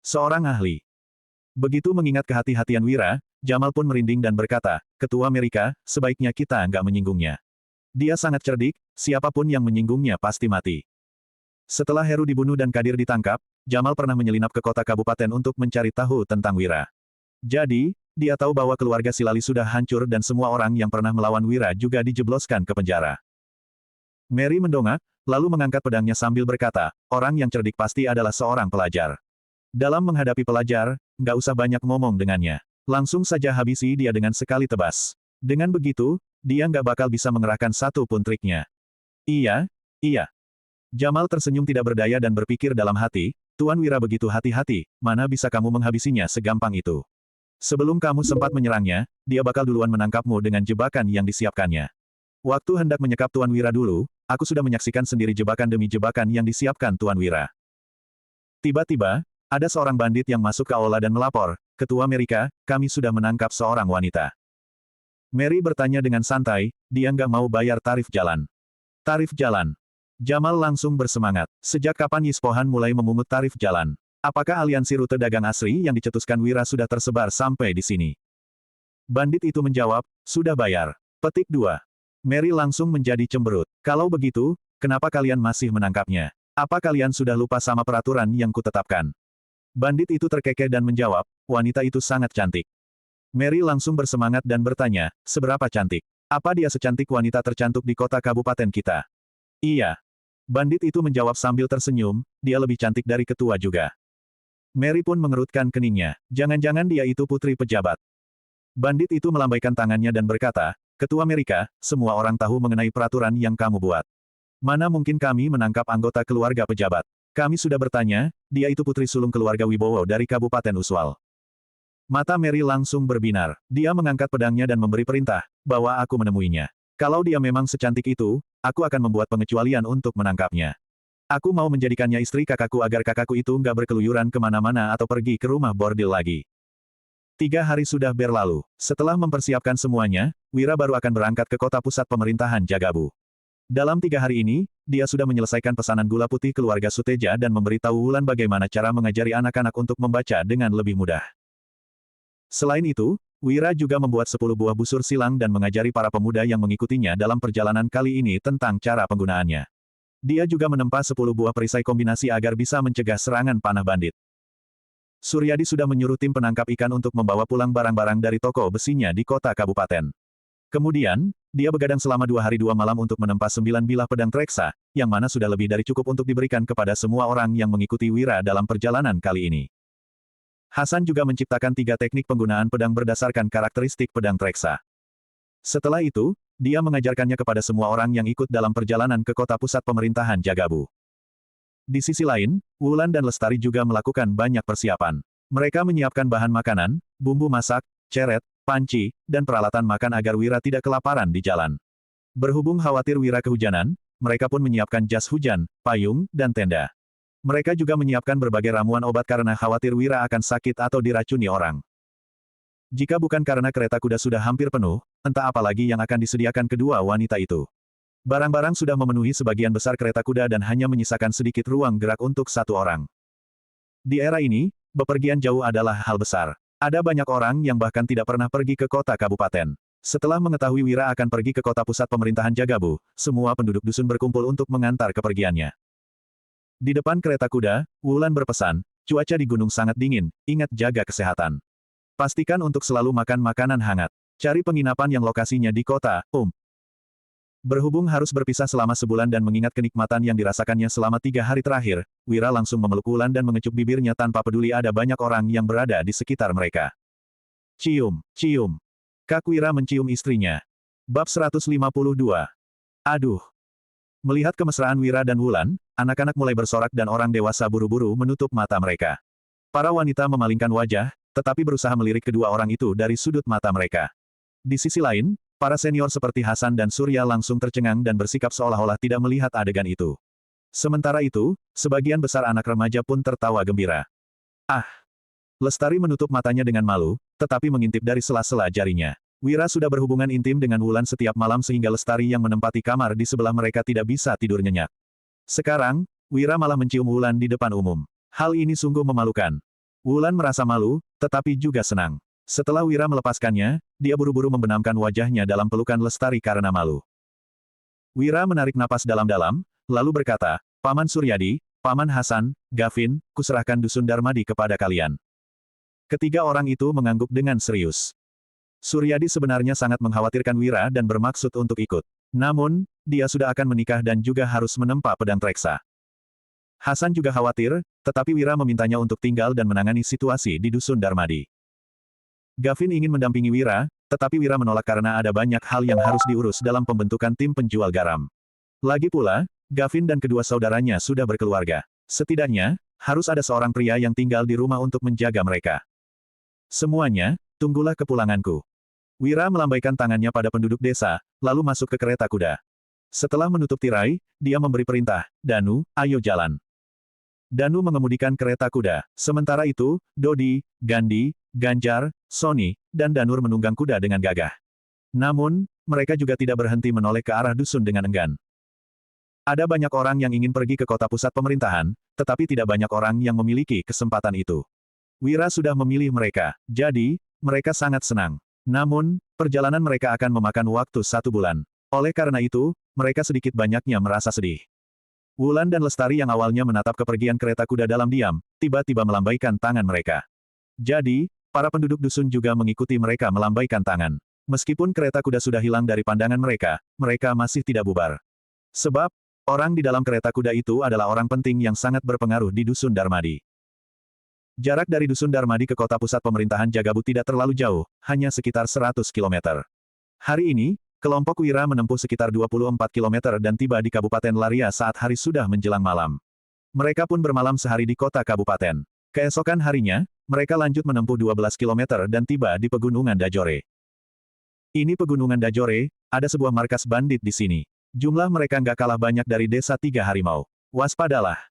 Seorang ahli. Begitu mengingat kehati-hatian Wira, Jamal pun merinding dan berkata, Ketua Amerika, sebaiknya kita nggak menyinggungnya. Dia sangat cerdik, siapapun yang menyinggungnya pasti mati. Setelah Heru dibunuh dan Kadir ditangkap, Jamal pernah menyelinap ke kota kabupaten untuk mencari tahu tentang Wira. Jadi, dia tahu bahwa keluarga Silali sudah hancur dan semua orang yang pernah melawan Wira juga dijebloskan ke penjara. Mary mendongak, lalu mengangkat pedangnya sambil berkata, orang yang cerdik pasti adalah seorang pelajar. Dalam menghadapi pelajar, nggak usah banyak ngomong dengannya. Langsung saja habisi dia dengan sekali tebas. Dengan begitu, dia nggak bakal bisa mengerahkan satu pun triknya. Iya, iya. Jamal tersenyum tidak berdaya dan berpikir dalam hati, Tuan Wira begitu hati-hati, mana bisa kamu menghabisinya segampang itu. Sebelum kamu sempat menyerangnya, dia bakal duluan menangkapmu dengan jebakan yang disiapkannya. Waktu hendak menyekap Tuan Wira dulu, aku sudah menyaksikan sendiri jebakan demi jebakan yang disiapkan Tuan Wira. Tiba-tiba, ada seorang bandit yang masuk ke aula dan melapor, Ketua Amerika, kami sudah menangkap seorang wanita. Mary bertanya dengan santai, dia nggak mau bayar tarif jalan. Tarif jalan. Jamal langsung bersemangat. Sejak kapan Yispohan mulai memungut tarif jalan? Apakah aliansi rute dagang asri yang dicetuskan Wira sudah tersebar sampai di sini? Bandit itu menjawab, sudah bayar. Petik 2. Mary langsung menjadi cemberut. Kalau begitu, kenapa kalian masih menangkapnya? Apa kalian sudah lupa sama peraturan yang kutetapkan? Bandit itu terkekeh dan menjawab, wanita itu sangat cantik. Mary langsung bersemangat dan bertanya, seberapa cantik? Apa dia secantik wanita tercantik di kota kabupaten kita? Iya. Bandit itu menjawab sambil tersenyum, dia lebih cantik dari ketua juga. Mary pun mengerutkan keningnya, jangan-jangan dia itu putri pejabat. Bandit itu melambaikan tangannya dan berkata, Ketua Amerika, semua orang tahu mengenai peraturan yang kamu buat. Mana mungkin kami menangkap anggota keluarga pejabat? Kami sudah bertanya, dia itu putri sulung keluarga Wibowo dari Kabupaten Uswal. Mata Mary langsung berbinar. Dia mengangkat pedangnya dan memberi perintah, bahwa aku menemuinya. Kalau dia memang secantik itu, aku akan membuat pengecualian untuk menangkapnya. Aku mau menjadikannya istri kakakku agar kakakku itu nggak berkeluyuran kemana-mana atau pergi ke rumah bordil lagi. 3 hari sudah berlalu. Setelah mempersiapkan semuanya, Wira baru akan berangkat ke kota pusat pemerintahan Jagabu. Dalam 3 hari ini, dia sudah menyelesaikan pesanan gula putih keluarga Suteja dan memberitahu Wulan bagaimana cara mengajari anak-anak untuk membaca dengan lebih mudah. Selain itu, Wira juga membuat 10 buah busur silang dan mengajari para pemuda yang mengikutinya dalam perjalanan kali ini tentang cara penggunaannya. Dia juga menempa 10 buah perisai kombinasi agar bisa mencegah serangan panah bandit. Suryadi sudah menyuruh tim penangkap ikan untuk membawa pulang barang-barang dari toko besinya di kota kabupaten. Kemudian, dia begadang selama 2 hari 2 malam untuk menempa 9 bilah pedang Treksa, yang mana sudah lebih dari cukup untuk diberikan kepada semua orang yang mengikuti Wira dalam perjalanan kali ini. Hasan juga menciptakan 3 teknik penggunaan pedang berdasarkan karakteristik pedang Treksa. Setelah itu, dia mengajarkannya kepada semua orang yang ikut dalam perjalanan ke kota pusat pemerintahan Jagabu. Di sisi lain, Wulan dan Lestari juga melakukan banyak persiapan. Mereka menyiapkan bahan makanan, bumbu masak, ceret, panci, dan peralatan makan agar Wira tidak kelaparan di jalan. Berhubung khawatir Wira kehujanan, mereka pun menyiapkan jas hujan, payung, dan tenda. Mereka juga menyiapkan berbagai ramuan obat karena khawatir Wira akan sakit atau diracuni orang. Jika bukan karena kereta kuda sudah hampir penuh, entah apa lagi yang akan disediakan kedua wanita itu. Barang-barang sudah memenuhi sebagian besar kereta kuda dan hanya menyisakan sedikit ruang gerak untuk 1 orang. Di era ini, bepergian jauh adalah hal besar. Ada banyak orang yang bahkan tidak pernah pergi ke kota kabupaten. Setelah mengetahui Wira akan pergi ke kota pusat pemerintahan Jagabu, semua penduduk dusun berkumpul untuk mengantar kepergiannya. Di depan kereta kuda, Wulan berpesan, cuaca di gunung sangat dingin, ingat jaga kesehatan. Pastikan untuk selalu makan makanan hangat. Cari penginapan yang lokasinya di kota, Berhubung harus berpisah selama sebulan dan mengingat kenikmatan yang dirasakannya selama 3 hari terakhir, Wira langsung memeluk Wulan dan mengecup bibirnya tanpa peduli ada banyak orang yang berada di sekitar mereka. Cium, cium. Kak Wira mencium istrinya. Bab 152. Aduh. Melihat kemesraan Wira dan Wulan, anak-anak mulai bersorak dan orang dewasa buru-buru menutup mata mereka. Para wanita memalingkan wajah, tetapi berusaha melirik kedua orang itu dari sudut mata mereka. Di sisi lain, para senior seperti Hasan dan Surya langsung tercengang dan bersikap seolah-olah tidak melihat adegan itu. Sementara itu, sebagian besar anak remaja pun tertawa gembira. Ah! Lestari menutup matanya dengan malu, tetapi mengintip dari sela-sela jarinya. Wira sudah berhubungan intim dengan Wulan setiap malam sehingga Lestari yang menempati kamar di sebelah mereka tidak bisa tidur nyenyak. Sekarang, Wira malah mencium Wulan di depan umum. Hal ini sungguh memalukan. Wulan merasa malu, tetapi juga senang. Setelah Wira melepaskannya, dia buru-buru membenamkan wajahnya dalam pelukan Lestari karena malu. Wira menarik napas dalam-dalam, lalu berkata, Paman Suryadi, Paman Hasan, Gavin, kuserahkan dusun Darmadi kepada kalian. Ketiga orang itu mengangguk dengan serius. Suryadi sebenarnya sangat mengkhawatirkan Wira dan bermaksud untuk ikut. Namun, dia sudah akan menikah dan juga harus menempa pedang Treksa. Hasan juga khawatir, tetapi Wira memintanya untuk tinggal dan menangani situasi di dusun Darmadi. Gavin ingin mendampingi Wira, tetapi Wira menolak karena ada banyak hal yang harus diurus dalam pembentukan tim penjual garam. Lagi pula, Gavin dan kedua saudaranya sudah berkeluarga. Setidaknya, harus ada seorang pria yang tinggal di rumah untuk menjaga mereka. Semuanya, tunggulah kepulanganku. Wira melambaikan tangannya pada penduduk desa, lalu masuk ke kereta kuda. Setelah menutup tirai, dia memberi perintah, Danu, ayo jalan. Danu mengemudikan kereta kuda. Sementara itu, Dodi, Gandhi, Ganjar, Sony, dan Danur menunggang kuda dengan gagah. Namun, mereka juga tidak berhenti menoleh ke arah dusun dengan enggan. Ada banyak orang yang ingin pergi ke kota pusat pemerintahan, tetapi tidak banyak orang yang memiliki kesempatan itu. Wira sudah memilih mereka, jadi, mereka sangat senang. Namun, perjalanan mereka akan memakan waktu 1 bulan. Oleh karena itu, mereka sedikit banyaknya merasa sedih. Wulan dan Lestari yang awalnya menatap kepergian kereta kuda dalam diam, tiba-tiba melambaikan tangan mereka. Jadi, para penduduk dusun juga mengikuti mereka melambaikan tangan. Meskipun kereta kuda sudah hilang dari pandangan mereka, mereka masih tidak bubar. Sebab, orang di dalam kereta kuda itu adalah orang penting yang sangat berpengaruh di dusun Darmadi. Jarak dari dusun Darmadi ke kota pusat pemerintahan Jagabu tidak terlalu jauh, hanya sekitar 100 km. Hari ini, kelompok Wira menempuh sekitar 24 km dan tiba di Kabupaten Laria saat hari sudah menjelang malam. Mereka pun bermalam sehari di kota kabupaten. Keesokan harinya, mereka lanjut menempuh 12 km dan tiba di Pegunungan Dajore. Ini Pegunungan Dajore, ada sebuah markas bandit di sini. Jumlah mereka nggak kalah banyak dari desa 3 harimau. Waspadalah.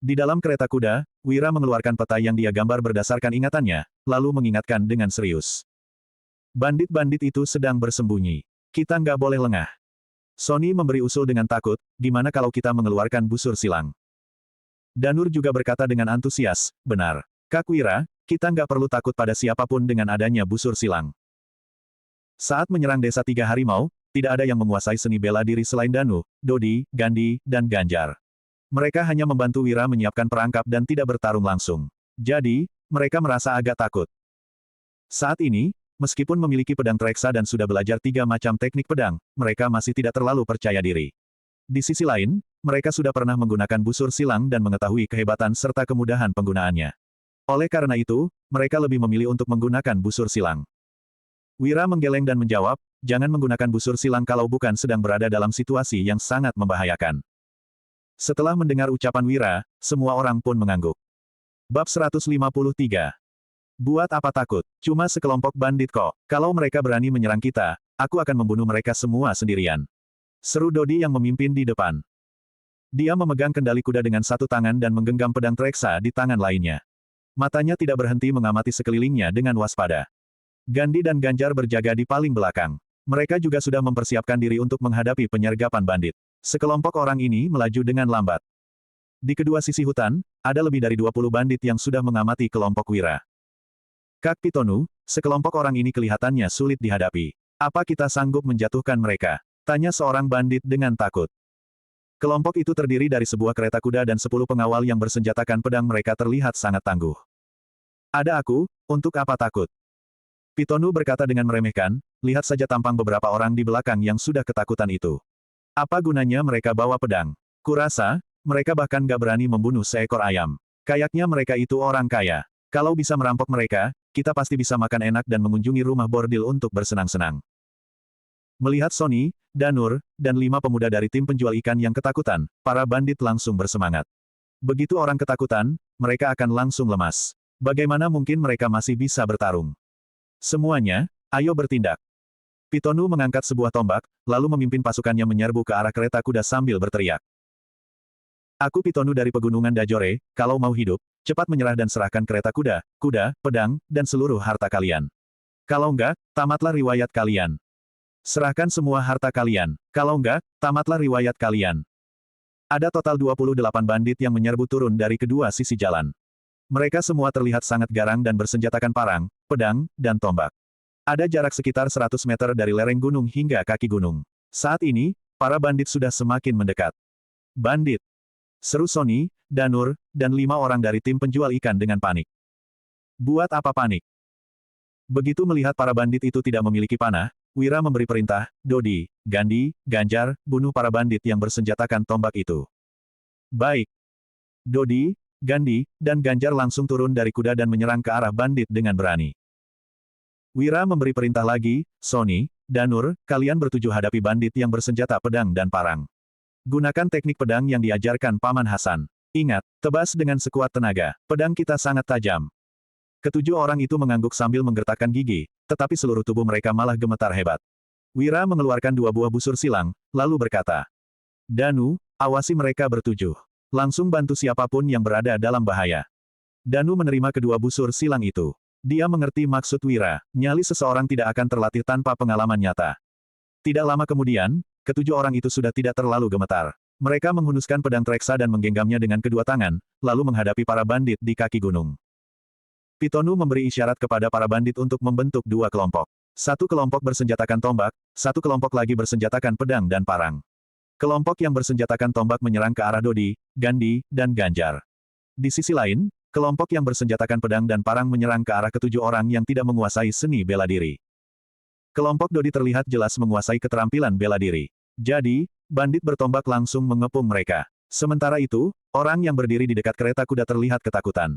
Di dalam kereta kuda, Wira mengeluarkan peta yang dia gambar berdasarkan ingatannya, lalu mengingatkan dengan serius. Bandit-bandit itu sedang bersembunyi. Kita nggak boleh lengah. Sony memberi usul dengan takut, gimana kalau kita mengeluarkan busur silang? Danur juga berkata dengan antusias, benar. Kak Wira, kita nggak perlu takut pada siapapun dengan adanya busur silang. Saat menyerang desa 3 harimau, tidak ada yang menguasai seni bela diri selain Danu, Dodi, Gandhi, dan Ganjar. Mereka hanya membantu Wira menyiapkan perangkap dan tidak bertarung langsung. Jadi, mereka merasa agak takut. Saat ini, meskipun memiliki pedang Treksa dan sudah belajar 3 macam teknik pedang, mereka masih tidak terlalu percaya diri. Di sisi lain, mereka sudah pernah menggunakan busur silang dan mengetahui kehebatan serta kemudahan penggunaannya. Oleh karena itu, mereka lebih memilih untuk menggunakan busur silang. Wira menggeleng dan menjawab, jangan menggunakan busur silang kalau bukan sedang berada dalam situasi yang sangat membahayakan. Setelah mendengar ucapan Wira, semua orang pun mengangguk. Bab 153. Buat apa takut? Cuma sekelompok bandit kok. Kalau mereka berani menyerang kita, aku akan membunuh mereka semua sendirian. Seru Dodi yang memimpin di depan. Dia memegang kendali kuda dengan satu tangan dan menggenggam pedang Treksa di tangan lainnya. Matanya tidak berhenti mengamati sekelilingnya dengan waspada. Gandhi dan Ganjar berjaga di paling belakang. Mereka juga sudah mempersiapkan diri untuk menghadapi penyergapan bandit. Sekelompok orang ini melaju dengan lambat. Di kedua sisi hutan, ada lebih dari 20 bandit yang sudah mengamati kelompok Wira. Kak Pitonu, sekelompok orang ini kelihatannya sulit dihadapi. Apa kita sanggup menjatuhkan mereka? Tanya seorang bandit dengan takut. Kelompok itu terdiri dari sebuah kereta kuda dan 10 pengawal yang bersenjatakan pedang. Mereka terlihat sangat tangguh. Ada aku, untuk apa takut? Pitonu berkata dengan meremehkan, lihat saja tampang beberapa orang di belakang yang sudah ketakutan itu. Apa gunanya mereka bawa pedang? Kurasa, mereka bahkan gak berani membunuh seekor ayam. Kayaknya mereka itu orang kaya. Kalau bisa merampok mereka, kita pasti bisa makan enak dan mengunjungi rumah bordil untuk bersenang-senang. Melihat Sony, Danur, dan 5 pemuda dari tim penjual ikan yang ketakutan, para bandit langsung bersemangat. Begitu orang ketakutan, mereka akan langsung lemas. Bagaimana mungkin mereka masih bisa bertarung? Semuanya, ayo bertindak. Pitonu mengangkat sebuah tombak, lalu memimpin pasukannya menyerbu ke arah kereta kuda sambil berteriak. Aku Pitonu dari Pegunungan Dajore, kalau mau hidup, cepat menyerah dan serahkan kereta kuda, pedang, dan seluruh harta kalian. Kalau enggak, tamatlah riwayat kalian. Serahkan semua harta kalian. Kalau enggak, tamatlah riwayat kalian. Ada total 28 bandit yang menyerbu turun dari kedua sisi jalan. Mereka semua terlihat sangat garang dan bersenjatakan parang, pedang, dan tombak. Ada jarak sekitar 100 meter dari lereng gunung hingga kaki gunung. Saat ini, para bandit sudah semakin mendekat. Bandit! Seru Sony, Danur, dan 5 orang dari tim penjual ikan dengan panik. Buat apa panik? Begitu melihat para bandit itu tidak memiliki panah, Wira memberi perintah, Dodi, Gandhi, Ganjar, bunuh para bandit yang bersenjatakan tombak itu. Baik. Dodi, Gandhi, dan Ganjar langsung turun dari kuda dan menyerang ke arah bandit dengan berani. Wira memberi perintah lagi, Sony, Danur, kalian bertujuh hadapi bandit yang bersenjata pedang dan parang. Gunakan teknik pedang yang diajarkan Paman Hasan. Ingat, tebas dengan sekuat tenaga, pedang kita sangat tajam. Ketujuh orang itu mengangguk sambil menggertakkan gigi, tetapi seluruh tubuh mereka malah gemetar hebat. Wira mengeluarkan 2 buah busur silang, lalu berkata, Danu, awasi mereka bertujuh. Langsung bantu siapapun yang berada dalam bahaya. Danu menerima kedua busur silang itu. Dia mengerti maksud Wira, nyali seseorang tidak akan terlatih tanpa pengalaman nyata. Tidak lama kemudian, ketujuh orang itu sudah tidak terlalu gemetar. Mereka menghunuskan pedang Treksa dan menggenggamnya dengan kedua tangan, lalu menghadapi para bandit di kaki gunung. Pitonu memberi isyarat kepada para bandit untuk membentuk 2 kelompok. Satu kelompok bersenjatakan tombak, satu kelompok lagi bersenjatakan pedang dan parang. Kelompok yang bersenjatakan tombak menyerang ke arah Dodi, Gandhi, dan Ganjar. Di sisi lain, kelompok yang bersenjatakan pedang dan parang menyerang ke arah ketujuh orang yang tidak menguasai seni bela diri. Kelompok Dodi terlihat jelas menguasai keterampilan bela diri. Jadi, bandit bertombak langsung mengepung mereka. Sementara itu, orang yang berdiri di dekat kereta kuda terlihat ketakutan.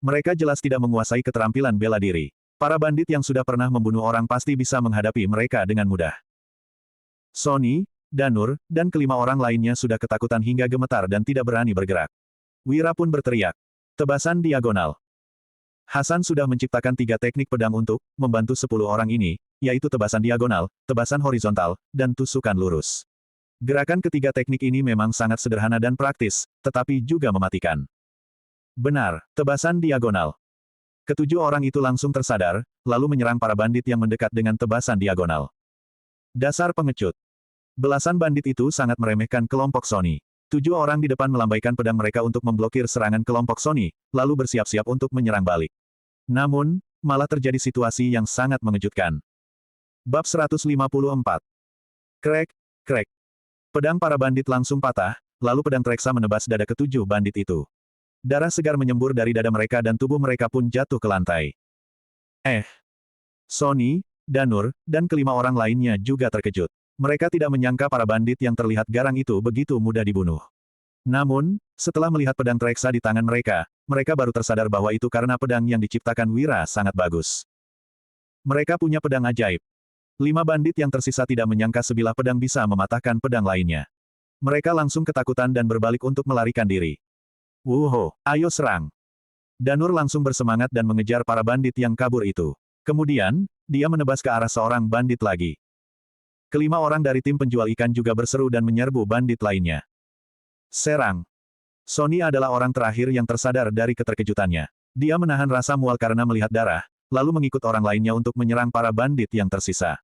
Mereka jelas tidak menguasai keterampilan bela diri. Para bandit yang sudah pernah membunuh orang pasti bisa menghadapi mereka dengan mudah. Sony, Danur, dan kelima orang lainnya sudah ketakutan hingga gemetar dan tidak berani bergerak. Wira pun berteriak. Tebasan diagonal. Hasan sudah menciptakan 3 teknik pedang untuk membantu 10 orang ini, yaitu tebasan diagonal, tebasan horizontal, dan tusukan lurus. Gerakan ketiga teknik ini memang sangat sederhana dan praktis, tetapi juga mematikan. Benar, tebasan diagonal. Ketujuh orang itu langsung tersadar, lalu menyerang para bandit yang mendekat dengan tebasan diagonal. Dasar pengecut. Belasan bandit itu sangat meremehkan kelompok Sony. 7 orang di depan melambaikan pedang mereka untuk memblokir serangan kelompok Sony, lalu bersiap-siap untuk menyerang balik. Namun, malah terjadi situasi yang sangat mengejutkan. Bab 154. Krek, krek. Pedang para bandit langsung patah, lalu pedang Treksa menebas dada ketujuh bandit itu. Darah segar menyembur dari dada mereka dan tubuh mereka pun jatuh ke lantai. Sony, Danur, dan kelima orang lainnya juga terkejut. Mereka tidak menyangka para bandit yang terlihat garang itu begitu mudah dibunuh. Namun, setelah melihat pedang Treksa di tangan mereka, mereka baru tersadar bahwa itu karena pedang yang diciptakan Wira sangat bagus. Mereka punya pedang ajaib. 5 bandit yang tersisa tidak menyangka sebilah pedang bisa mematahkan pedang lainnya. Mereka langsung ketakutan dan berbalik untuk melarikan diri. Wuho, ayo serang. Danur langsung bersemangat dan mengejar para bandit yang kabur itu. Kemudian, dia menebas ke arah seorang bandit lagi. Kelima orang dari tim penjual ikan juga berseru dan menyerbu bandit lainnya. Serang. Sony adalah orang terakhir yang tersadar dari keterkejutannya. Dia menahan rasa mual karena melihat darah, lalu mengikut orang lainnya untuk menyerang para bandit yang tersisa.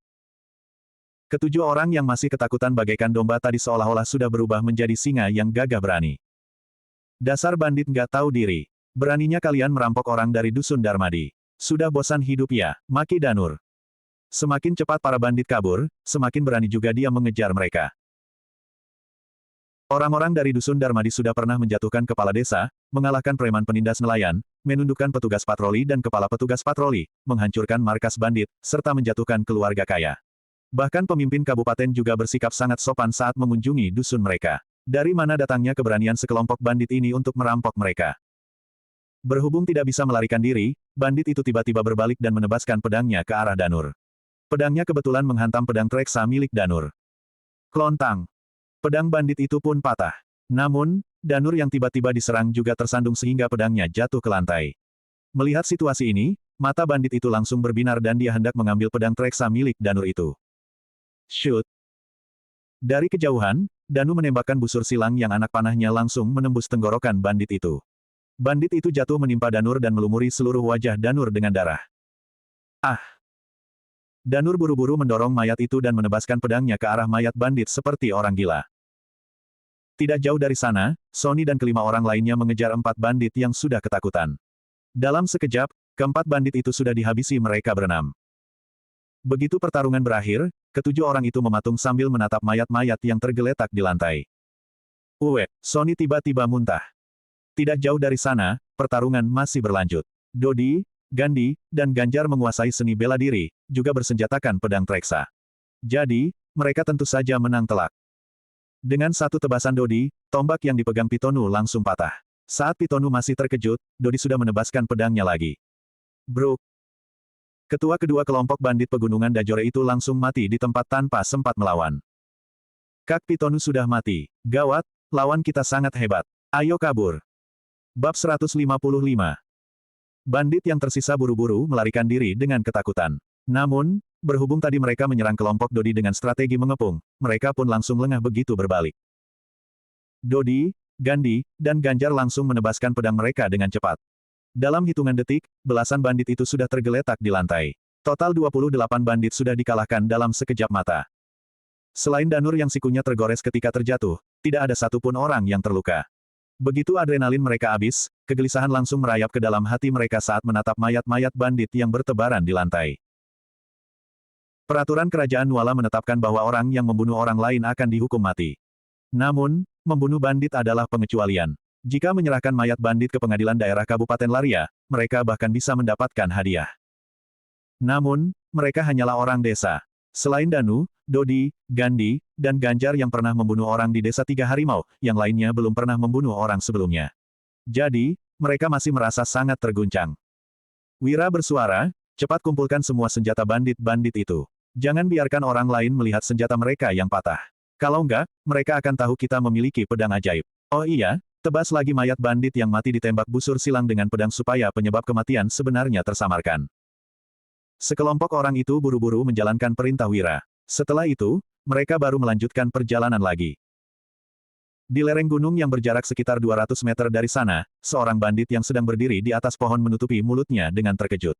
Ketujuh orang yang masih ketakutan bagaikan domba tadi seolah-olah sudah berubah menjadi singa yang gagah berani. Dasar bandit nggak tahu diri. Beraninya kalian merampok orang dari Dusun Darmadi. Sudah bosan hidup ya, maki Danur. Semakin cepat para bandit kabur, semakin berani juga dia mengejar mereka. Orang-orang dari Dusun Darmadi sudah pernah menjatuhkan kepala desa, mengalahkan preman penindas nelayan, menundukkan petugas patroli dan kepala petugas patroli, menghancurkan markas bandit, serta menjatuhkan keluarga kaya. Bahkan pemimpin kabupaten juga bersikap sangat sopan saat mengunjungi dusun mereka. Dari mana datangnya keberanian sekelompok bandit ini untuk merampok mereka? Berhubung tidak bisa melarikan diri, bandit itu tiba-tiba berbalik dan menebaskan pedangnya ke arah Danur. Pedangnya kebetulan menghantam pedang Treksa milik Danur. Klontang. Pedang bandit itu pun patah. Namun, Danur yang tiba-tiba diserang juga tersandung sehingga pedangnya jatuh ke lantai. Melihat situasi ini, mata bandit itu langsung berbinar dan dia hendak mengambil pedang Treksa milik Danur itu. Shoot! Dari kejauhan, Danu menembakkan busur silang yang anak panahnya langsung menembus tenggorokan bandit itu. Bandit itu jatuh menimpa Danur dan melumuri seluruh wajah Danur dengan darah. Ah! Danur buru-buru mendorong mayat itu dan menebaskan pedangnya ke arah mayat bandit seperti orang gila. Tidak jauh dari sana, Sony dan kelima orang lainnya mengejar 4 bandit yang sudah ketakutan. Dalam sekejap, keempat bandit itu sudah dihabisi mereka berenam. Begitu pertarungan berakhir, ketujuh orang itu mematung sambil menatap mayat-mayat yang tergeletak di lantai. Sonny tiba-tiba muntah. Tidak jauh dari sana, pertarungan masih berlanjut. Dodi, Gandhi, dan Ganjar menguasai seni bela diri, juga bersenjatakan pedang Treksa. Jadi, mereka tentu saja menang telak. Dengan satu tebasan Dodi, tombak yang dipegang Pitonu langsung patah. Saat Pitonu masih terkejut, Dodi sudah menebaskan pedangnya lagi. Bruk! Ketua kedua kelompok bandit pegunungan Dajore itu langsung mati di tempat tanpa sempat melawan. Kak Pitonu sudah mati. Gawat, lawan kita sangat hebat. Ayo kabur. Bab 155. Bandit yang tersisa buru-buru melarikan diri dengan ketakutan. Namun, berhubung tadi mereka menyerang kelompok Dodi dengan strategi mengepung, mereka pun langsung lengah begitu berbalik. Dodi, Gandhi, dan Ganjar langsung menebaskan pedang mereka dengan cepat. Dalam hitungan detik, belasan bandit itu sudah tergeletak di lantai. Total 28 bandit sudah dikalahkan dalam sekejap mata. Selain Danur yang sikunya tergores ketika terjatuh, tidak ada satupun orang yang terluka. Begitu adrenalin mereka habis, kegelisahan langsung merayap ke dalam hati mereka saat menatap mayat-mayat bandit yang bertebaran di lantai. Peraturan kerajaan Nuala menetapkan bahwa orang yang membunuh orang lain akan dihukum mati. Namun, membunuh bandit adalah pengecualian. Jika menyerahkan mayat bandit ke pengadilan daerah Kabupaten Laria, mereka bahkan bisa mendapatkan hadiah. Namun, mereka hanyalah orang desa. Selain Danu, Dodi, Gandhi, dan Ganjar yang pernah membunuh orang di desa Tiga Harimau, yang lainnya belum pernah membunuh orang sebelumnya. Jadi, mereka masih merasa sangat terguncang. Wira bersuara, cepat kumpulkan semua senjata bandit-bandit itu. Jangan biarkan orang lain melihat senjata mereka yang patah. Kalau enggak, mereka akan tahu kita memiliki pedang ajaib. Oh iya, tebas lagi mayat bandit yang mati ditembak busur silang dengan pedang supaya penyebab kematian sebenarnya tersamarkan. Sekelompok orang itu buru-buru menjalankan perintah Wira. Setelah itu, mereka baru melanjutkan perjalanan lagi. Di lereng gunung yang berjarak sekitar 200 meter dari sana, seorang bandit yang sedang berdiri di atas pohon menutupi mulutnya dengan terkejut.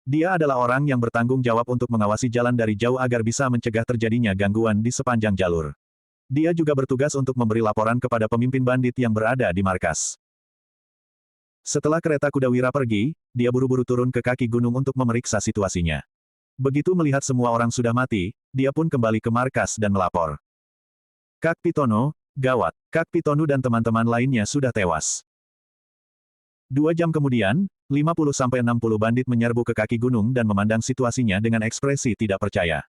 Dia adalah orang yang bertanggung jawab untuk mengawasi jalan dari jauh agar bisa mencegah terjadinya gangguan di sepanjang jalur. Dia juga bertugas untuk memberi laporan kepada pemimpin bandit yang berada di markas. Setelah kereta kuda Wira pergi, dia buru-buru turun ke kaki gunung untuk memeriksa situasinya. Begitu melihat semua orang sudah mati, dia pun kembali ke markas dan melapor. Kak Pitono, gawat, Kak Pitonu dan teman-teman lainnya sudah tewas. 2 jam kemudian, 50-60 bandit menyerbu ke kaki gunung dan memandang situasinya dengan ekspresi tidak percaya.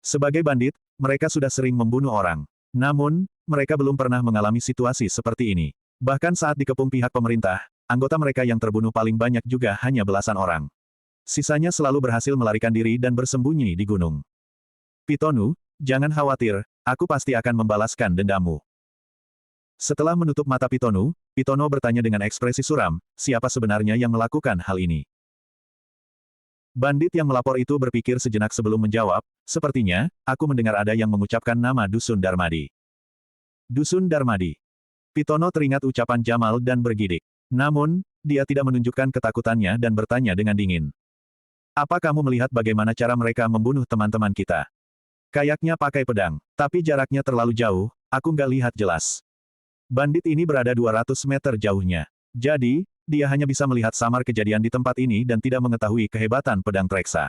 Sebagai bandit, mereka sudah sering membunuh orang. Namun, mereka belum pernah mengalami situasi seperti ini. Bahkan saat dikepung pihak pemerintah, anggota mereka yang terbunuh paling banyak juga hanya belasan orang. Sisanya selalu berhasil melarikan diri dan bersembunyi di gunung. Pitonu, jangan khawatir, aku pasti akan membalaskan dendammu. Setelah menutup mata Pitonu, Pitono bertanya dengan ekspresi suram, siapa sebenarnya yang melakukan hal ini? Bandit yang melapor itu berpikir sejenak sebelum menjawab, sepertinya, aku mendengar ada yang mengucapkan nama Dusun Darmadi. Dusun Darmadi. Pitono teringat ucapan Jamal dan bergidik. Namun, dia tidak menunjukkan ketakutannya dan bertanya dengan dingin. Apa kamu melihat bagaimana cara mereka membunuh teman-teman kita? Kayaknya pakai pedang, tapi jaraknya terlalu jauh, aku nggak lihat jelas. Bandit ini berada 200 meter jauhnya. Jadi, dia hanya bisa melihat samar kejadian di tempat ini dan tidak mengetahui kehebatan pedang Treksa.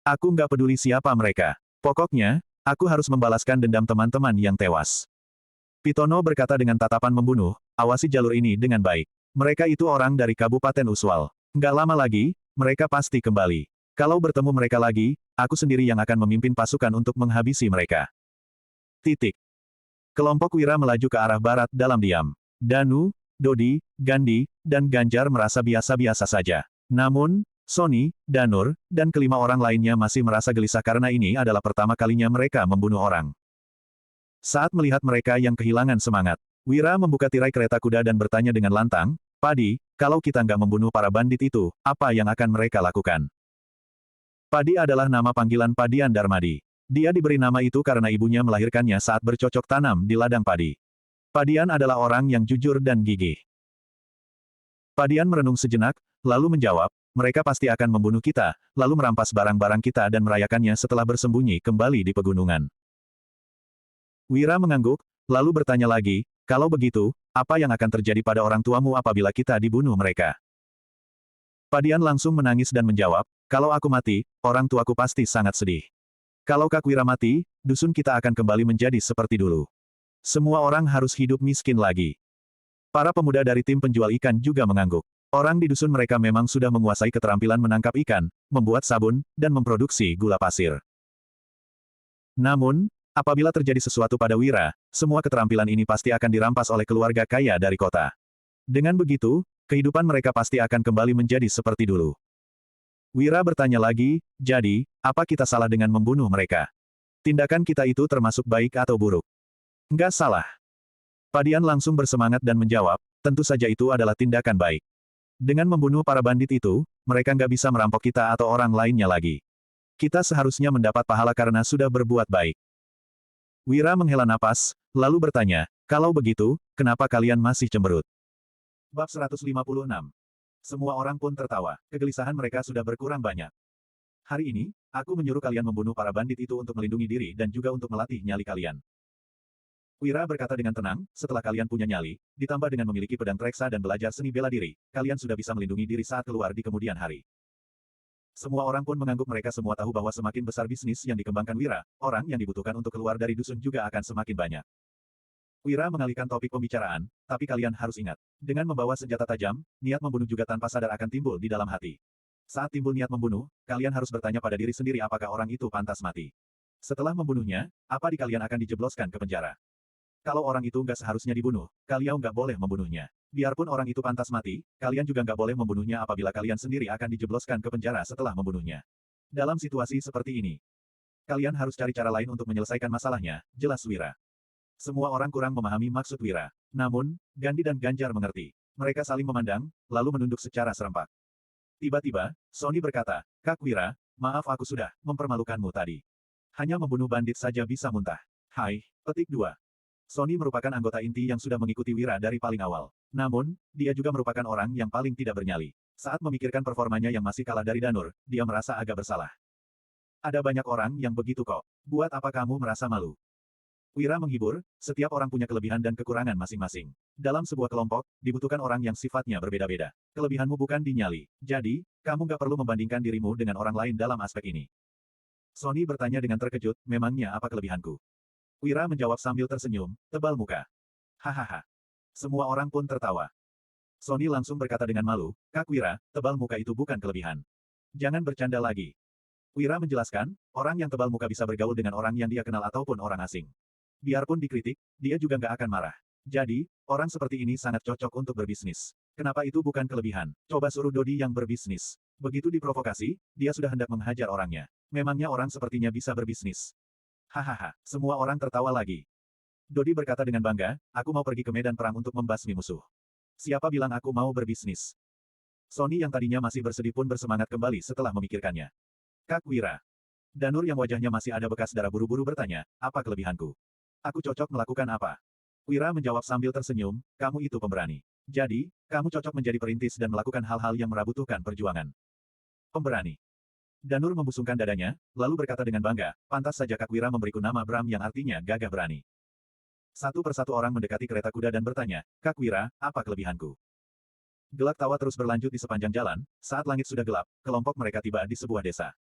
Aku nggak peduli siapa mereka. Pokoknya, aku harus membalaskan dendam teman-teman yang tewas. Pitono berkata dengan tatapan membunuh, awasi jalur ini dengan baik. Mereka itu orang dari Kabupaten Uswal. Nggak lama lagi, mereka pasti kembali. Kalau bertemu mereka lagi, aku sendiri yang akan memimpin pasukan untuk menghabisi mereka. Titik. Kelompok Wira melaju ke arah barat dalam diam. Danu, Dodi, Gandhi, dan Ganjar merasa biasa-biasa saja. Namun, Sonny, Danur, dan kelima orang lainnya masih merasa gelisah karena ini adalah pertama kalinya mereka membunuh orang. Saat melihat mereka yang kehilangan semangat, Wira membuka tirai kereta kuda dan bertanya dengan lantang, Padi, kalau kita nggak membunuh para bandit itu, apa yang akan mereka lakukan? Padi adalah nama panggilan Padian Darmadi. Dia diberi nama itu karena ibunya melahirkannya saat bercocok tanam di ladang padi. Padian adalah orang yang jujur dan gigih. Padian merenung sejenak, lalu menjawab, mereka pasti akan membunuh kita, lalu merampas barang-barang kita dan merayakannya setelah bersembunyi kembali di pegunungan. Wira mengangguk, lalu bertanya lagi, kalau begitu, apa yang akan terjadi pada orang tuamu apabila kita dibunuh mereka? Padian langsung menangis dan menjawab, kalau aku mati, orang tuaku pasti sangat sedih. Kalau Kak Wira mati, dusun kita akan kembali menjadi seperti dulu. Semua orang harus hidup miskin lagi. Para pemuda dari tim penjual ikan juga mengangguk. Orang di dusun mereka memang sudah menguasai keterampilan menangkap ikan, membuat sabun, dan memproduksi gula pasir. Namun, apabila terjadi sesuatu pada Wira, semua keterampilan ini pasti akan dirampas oleh keluarga kaya dari kota. Dengan begitu, kehidupan mereka pasti akan kembali menjadi seperti dulu. Wira bertanya lagi, jadi, apa kita salah dengan membunuh mereka? Tindakan kita itu termasuk baik atau buruk? Nggak salah. Padian langsung bersemangat dan menjawab, tentu saja itu adalah tindakan baik. Dengan membunuh para bandit itu, mereka nggak bisa merampok kita atau orang lainnya lagi. Kita seharusnya mendapat pahala karena sudah berbuat baik. Wira menghela napas, lalu bertanya, kalau begitu, kenapa kalian masih cemberut? Bab 156. Semua orang pun tertawa, kegelisahan mereka sudah berkurang banyak. Hari ini, aku menyuruh kalian membunuh para bandit itu untuk melindungi diri dan juga untuk melatih nyali kalian. Wira berkata dengan tenang, setelah kalian punya nyali, ditambah dengan memiliki pedang treksa dan belajar seni bela diri, kalian sudah bisa melindungi diri saat keluar di kemudian hari. Semua orang pun mengangguk, mereka semua tahu bahwa semakin besar bisnis yang dikembangkan Wira, orang yang dibutuhkan untuk keluar dari dusun juga akan semakin banyak. Wira mengalihkan topik pembicaraan, tapi kalian harus ingat, dengan membawa senjata tajam, niat membunuh juga tanpa sadar akan timbul di dalam hati. Saat timbul niat membunuh, kalian harus bertanya pada diri sendiri apakah orang itu pantas mati. Setelah membunuhnya, apa di kalian akan dijebloskan ke penjara? Kalau orang itu nggak seharusnya dibunuh, kalian nggak boleh membunuhnya. Biarpun orang itu pantas mati, kalian juga nggak boleh membunuhnya apabila kalian sendiri akan dijebloskan ke penjara setelah membunuhnya. Dalam situasi seperti ini, kalian harus cari cara lain untuk menyelesaikan masalahnya, jelas Wira. Semua orang kurang memahami maksud Wira. Namun, Gandhi dan Ganjar mengerti. Mereka saling memandang, lalu menunduk secara serempak. Tiba-tiba, Sony berkata, Kak Wira, maaf aku sudah mempermalukanmu tadi. Hanya membunuh bandit saja bisa muntah. Hai, petik 2. Sony merupakan anggota inti yang sudah mengikuti Wira dari paling awal. Namun, dia juga merupakan orang yang paling tidak bernyali. Saat memikirkan performanya yang masih kalah dari Danur, dia merasa agak bersalah. Ada banyak orang yang begitu kok. Buat apa kamu merasa malu? Wira menghibur, setiap orang punya kelebihan dan kekurangan masing-masing. Dalam sebuah kelompok, dibutuhkan orang yang sifatnya berbeda-beda. Kelebihanmu bukan di nyali. Jadi, kamu nggak perlu membandingkan dirimu dengan orang lain dalam aspek ini. Sony bertanya dengan terkejut, memangnya apa kelebihanku? Wira menjawab sambil tersenyum, tebal muka. Hahaha. Semua orang pun tertawa. Sony langsung berkata dengan malu, Kak Wira, tebal muka itu bukan kelebihan. Jangan bercanda lagi. Wira menjelaskan, orang yang tebal muka bisa bergaul dengan orang yang dia kenal ataupun orang asing. Biarpun dikritik, dia juga nggak akan marah. Jadi, orang seperti ini sangat cocok untuk berbisnis. Kenapa itu bukan kelebihan? Coba suruh Dodi yang berbisnis. Begitu diprovokasi, dia sudah hendak menghajar orangnya. Memangnya orang sepertinya bisa berbisnis? Hahaha, semua orang tertawa lagi. Dodi berkata dengan bangga, aku mau pergi ke medan perang untuk membasmi musuh. Siapa bilang aku mau berbisnis? Sony yang tadinya masih bersedih pun bersemangat kembali setelah memikirkannya. Kak Wira. Danur yang wajahnya masih ada bekas darah buru-buru bertanya, apa kelebihanku? Aku cocok melakukan apa? Wira menjawab sambil tersenyum, kamu itu pemberani. Jadi, kamu cocok menjadi perintis dan melakukan hal-hal yang merabutuhkan perjuangan. Pemberani. Danur membusungkan dadanya, lalu berkata dengan bangga, pantas saja Kak Wira memberiku nama Bram yang artinya gagah berani. Satu persatu orang mendekati kereta kuda dan bertanya, Kak Wira, apa kelebihanku? Gelak tawa terus berlanjut di sepanjang jalan, saat langit sudah gelap, kelompok mereka tiba di sebuah desa.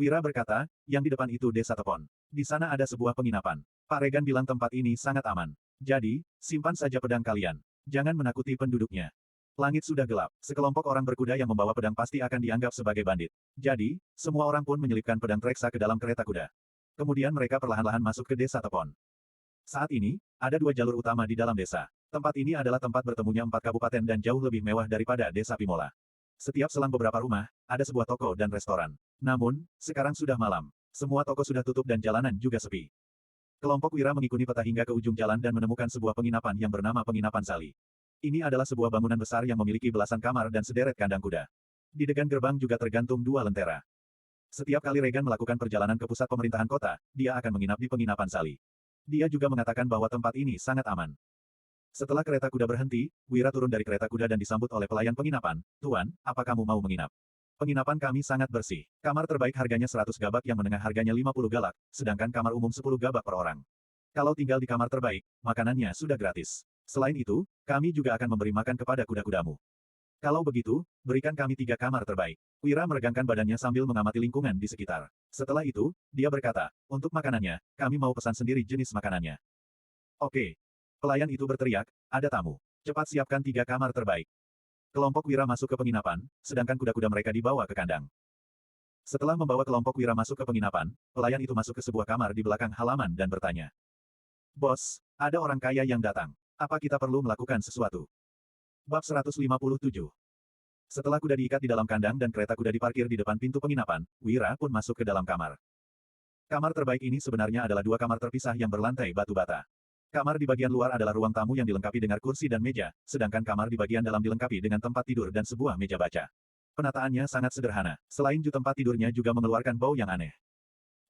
Wira berkata, yang di depan itu desa Tepon. Di sana ada sebuah penginapan. Pak Regan bilang tempat ini sangat aman. Jadi, simpan saja pedang kalian. Jangan menakuti penduduknya. Langit sudah gelap. Sekelompok orang berkuda yang membawa pedang pasti akan dianggap sebagai bandit. Jadi, semua orang pun menyelipkan pedang treksa ke dalam kereta kuda. Kemudian mereka perlahan-lahan masuk ke desa Tepon. Saat ini, ada dua jalur utama di dalam desa. Tempat ini adalah tempat bertemunya 4 kabupaten dan jauh lebih mewah daripada desa Pimola. Setiap selang beberapa rumah, ada sebuah toko dan restoran. Namun, sekarang sudah malam. Semua toko sudah tutup dan jalanan juga sepi. Kelompok Wira mengikuti peta hingga ke ujung jalan dan menemukan sebuah penginapan yang bernama Penginapan Sali. Ini adalah sebuah bangunan besar yang memiliki belasan kamar dan sederet kandang kuda. Di degan gerbang juga tergantung 2 lentera. Setiap kali Regan melakukan perjalanan ke pusat pemerintahan kota, dia akan menginap di Penginapan Sali. Dia juga mengatakan bahwa tempat ini sangat aman. Setelah kereta kuda berhenti, Wira turun dari kereta kuda dan disambut oleh pelayan penginapan. Tuan, apa kamu mau menginap? Penginapan kami sangat bersih. Kamar terbaik harganya 100 gabak yang menengah harganya 50 galak, sedangkan kamar umum 10 gabak per orang. Kalau tinggal di kamar terbaik, makanannya sudah gratis. Selain itu, kami juga akan memberi makan kepada kuda-kudamu. Kalau begitu, berikan kami 3 kamar terbaik. Wira meregangkan badannya sambil mengamati lingkungan di sekitar. Setelah itu, dia berkata, untuk makanannya, kami mau pesan sendiri jenis makanannya. Oke. Pelayan itu berteriak, ada tamu. Cepat siapkan 3 kamar terbaik. Kelompok Wira masuk ke penginapan, sedangkan kuda-kuda mereka dibawa ke kandang. Setelah membawa kelompok Wira masuk ke penginapan, pelayan itu masuk ke sebuah kamar di belakang halaman dan bertanya. Bos, ada orang kaya yang datang. Apa kita perlu melakukan sesuatu? Bab 157. Setelah kuda diikat di dalam kandang dan kereta kuda diparkir di depan pintu penginapan, Wira pun masuk ke dalam kamar. Kamar terbaik ini sebenarnya adalah 2 kamar terpisah yang berlantai batu bata. Kamar di bagian luar adalah ruang tamu yang dilengkapi dengan kursi dan meja, sedangkan kamar di bagian dalam dilengkapi dengan tempat tidur dan sebuah meja baca. Penataannya sangat sederhana. Selain tempat tidurnya juga mengeluarkan bau yang aneh.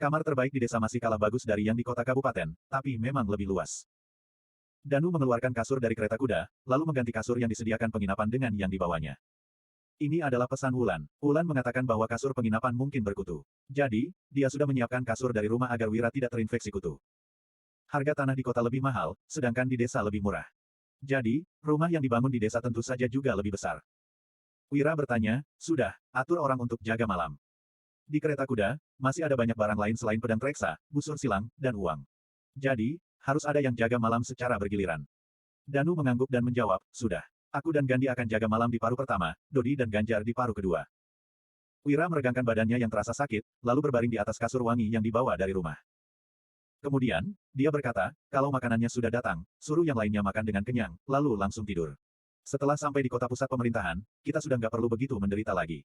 Kamar terbaik di desa masih kalah bagus dari yang di kota kabupaten, tapi memang lebih luas. Danu mengeluarkan kasur dari kereta kuda, lalu mengganti kasur yang disediakan penginapan dengan yang dibawanya. Ini adalah pesan Wulan. Wulan mengatakan bahwa kasur penginapan mungkin berkutu. Jadi, dia sudah menyiapkan kasur dari rumah agar Wira tidak terinfeksi kutu. Harga tanah di kota lebih mahal, sedangkan di desa lebih murah. Jadi, rumah yang dibangun di desa tentu saja juga lebih besar. Wira bertanya, sudah, atur orang untuk jaga malam. Di kereta kuda, masih ada banyak barang lain selain pedang reksa, busur silang, dan uang. Jadi, harus ada yang jaga malam secara bergiliran. Danu mengangguk dan menjawab, sudah. Aku dan Gandhi akan jaga malam di paruh pertama, Dodi dan Ganjar di paruh kedua. Wira meregangkan badannya yang terasa sakit, lalu berbaring di atas kasur wangi yang dibawa dari rumah. Kemudian, dia berkata, kalau makanannya sudah datang, suruh yang lainnya makan dengan kenyang, lalu langsung tidur. Setelah sampai di kota pusat pemerintahan, kita sudah nggak perlu begitu menderita lagi.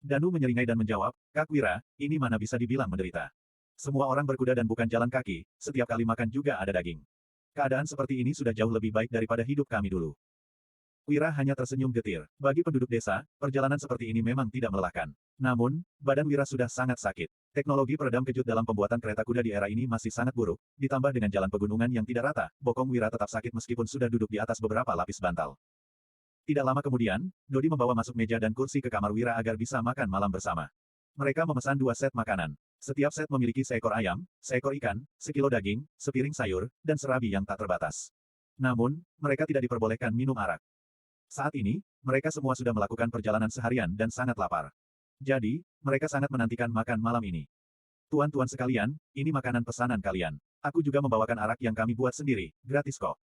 Danu menyeringai dan menjawab, Kak Wira, ini mana bisa dibilang menderita. Semua orang berkuda dan bukan jalan kaki, setiap kali makan juga ada daging. Keadaan seperti ini sudah jauh lebih baik daripada hidup kami dulu. Wira hanya tersenyum getir. Bagi penduduk desa, perjalanan seperti ini memang tidak melelahkan. Namun, badan Wira sudah sangat sakit. Teknologi peredam kejut dalam pembuatan kereta kuda di era ini masih sangat buruk, ditambah dengan jalan pegunungan yang tidak rata, bokong Wira tetap sakit meskipun sudah duduk di atas beberapa lapis bantal. Tidak lama kemudian, Dodi membawa masuk meja dan kursi ke kamar Wira agar bisa makan malam bersama. Mereka memesan 2 set makanan. Setiap set memiliki seekor ayam, seekor ikan, sekilo daging, sepiring sayur, dan serabi yang tak terbatas. Namun, mereka tidak diperbolehkan minum arak. Saat ini, mereka semua sudah melakukan perjalanan seharian dan sangat lapar. Jadi, mereka sangat menantikan makan malam ini. Tuan-tuan sekalian, ini makanan pesanan kalian. Aku juga membawakan arak yang kami buat sendiri, gratis kok.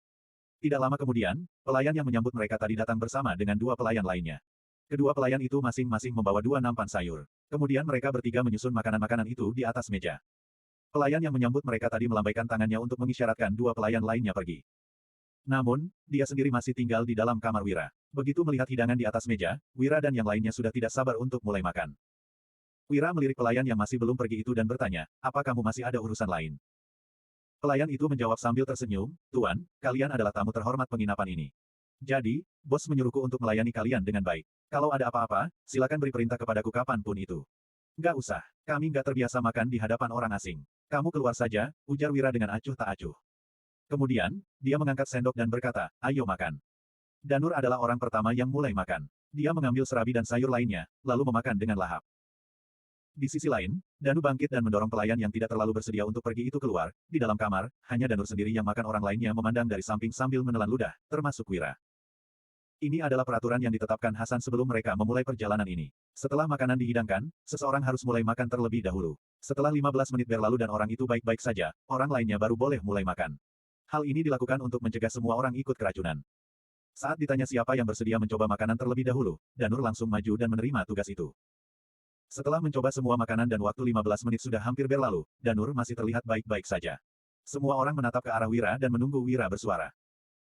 Tidak lama kemudian, pelayan yang menyambut mereka tadi datang bersama dengan 2 pelayan lainnya. Kedua pelayan itu masing-masing membawa 2 nampan sayur. Kemudian mereka bertiga menyusun makanan-makanan itu di atas meja. Pelayan yang menyambut mereka tadi melambaikan tangannya untuk mengisyaratkan 2 pelayan lainnya pergi. Namun, dia sendiri masih tinggal di dalam kamar Wira. Begitu melihat hidangan di atas meja, Wira dan yang lainnya sudah tidak sabar untuk mulai makan. Wira melirik pelayan yang masih belum pergi itu dan bertanya, apa kamu masih ada urusan lain? Pelayan itu menjawab sambil tersenyum, Tuan, kalian adalah tamu terhormat penginapan ini. Jadi, bos menyuruhku untuk melayani kalian dengan baik. Kalau ada apa-apa, silakan beri perintah kepadaku kapanpun itu. Nggak usah, kami nggak terbiasa makan di hadapan orang asing. Kamu keluar saja, ujar Wira dengan acuh tak acuh. Kemudian, dia mengangkat sendok dan berkata, ayo makan. Danur adalah orang pertama yang mulai makan. Dia mengambil serabi dan sayur lainnya, lalu memakan dengan lahap. Di sisi lain, Danu bangkit dan mendorong pelayan yang tidak terlalu bersedia untuk pergi itu keluar. Di dalam kamar, hanya Danur sendiri yang makan, orang lainnya memandang dari samping sambil menelan ludah, termasuk Wira. Ini adalah peraturan yang ditetapkan Hasan sebelum mereka memulai perjalanan ini. Setelah makanan dihidangkan, seseorang harus mulai makan terlebih dahulu. Setelah 15 menit berlalu dan orang itu baik-baik saja, orang lainnya baru boleh mulai makan. Hal ini dilakukan untuk mencegah semua orang ikut keracunan. Saat ditanya siapa yang bersedia mencoba makanan terlebih dahulu, Danur langsung maju dan menerima tugas itu. Setelah mencoba semua makanan dan waktu 15 menit sudah hampir berlalu, Danur masih terlihat baik-baik saja. Semua orang menatap ke arah Wira dan menunggu Wira bersuara.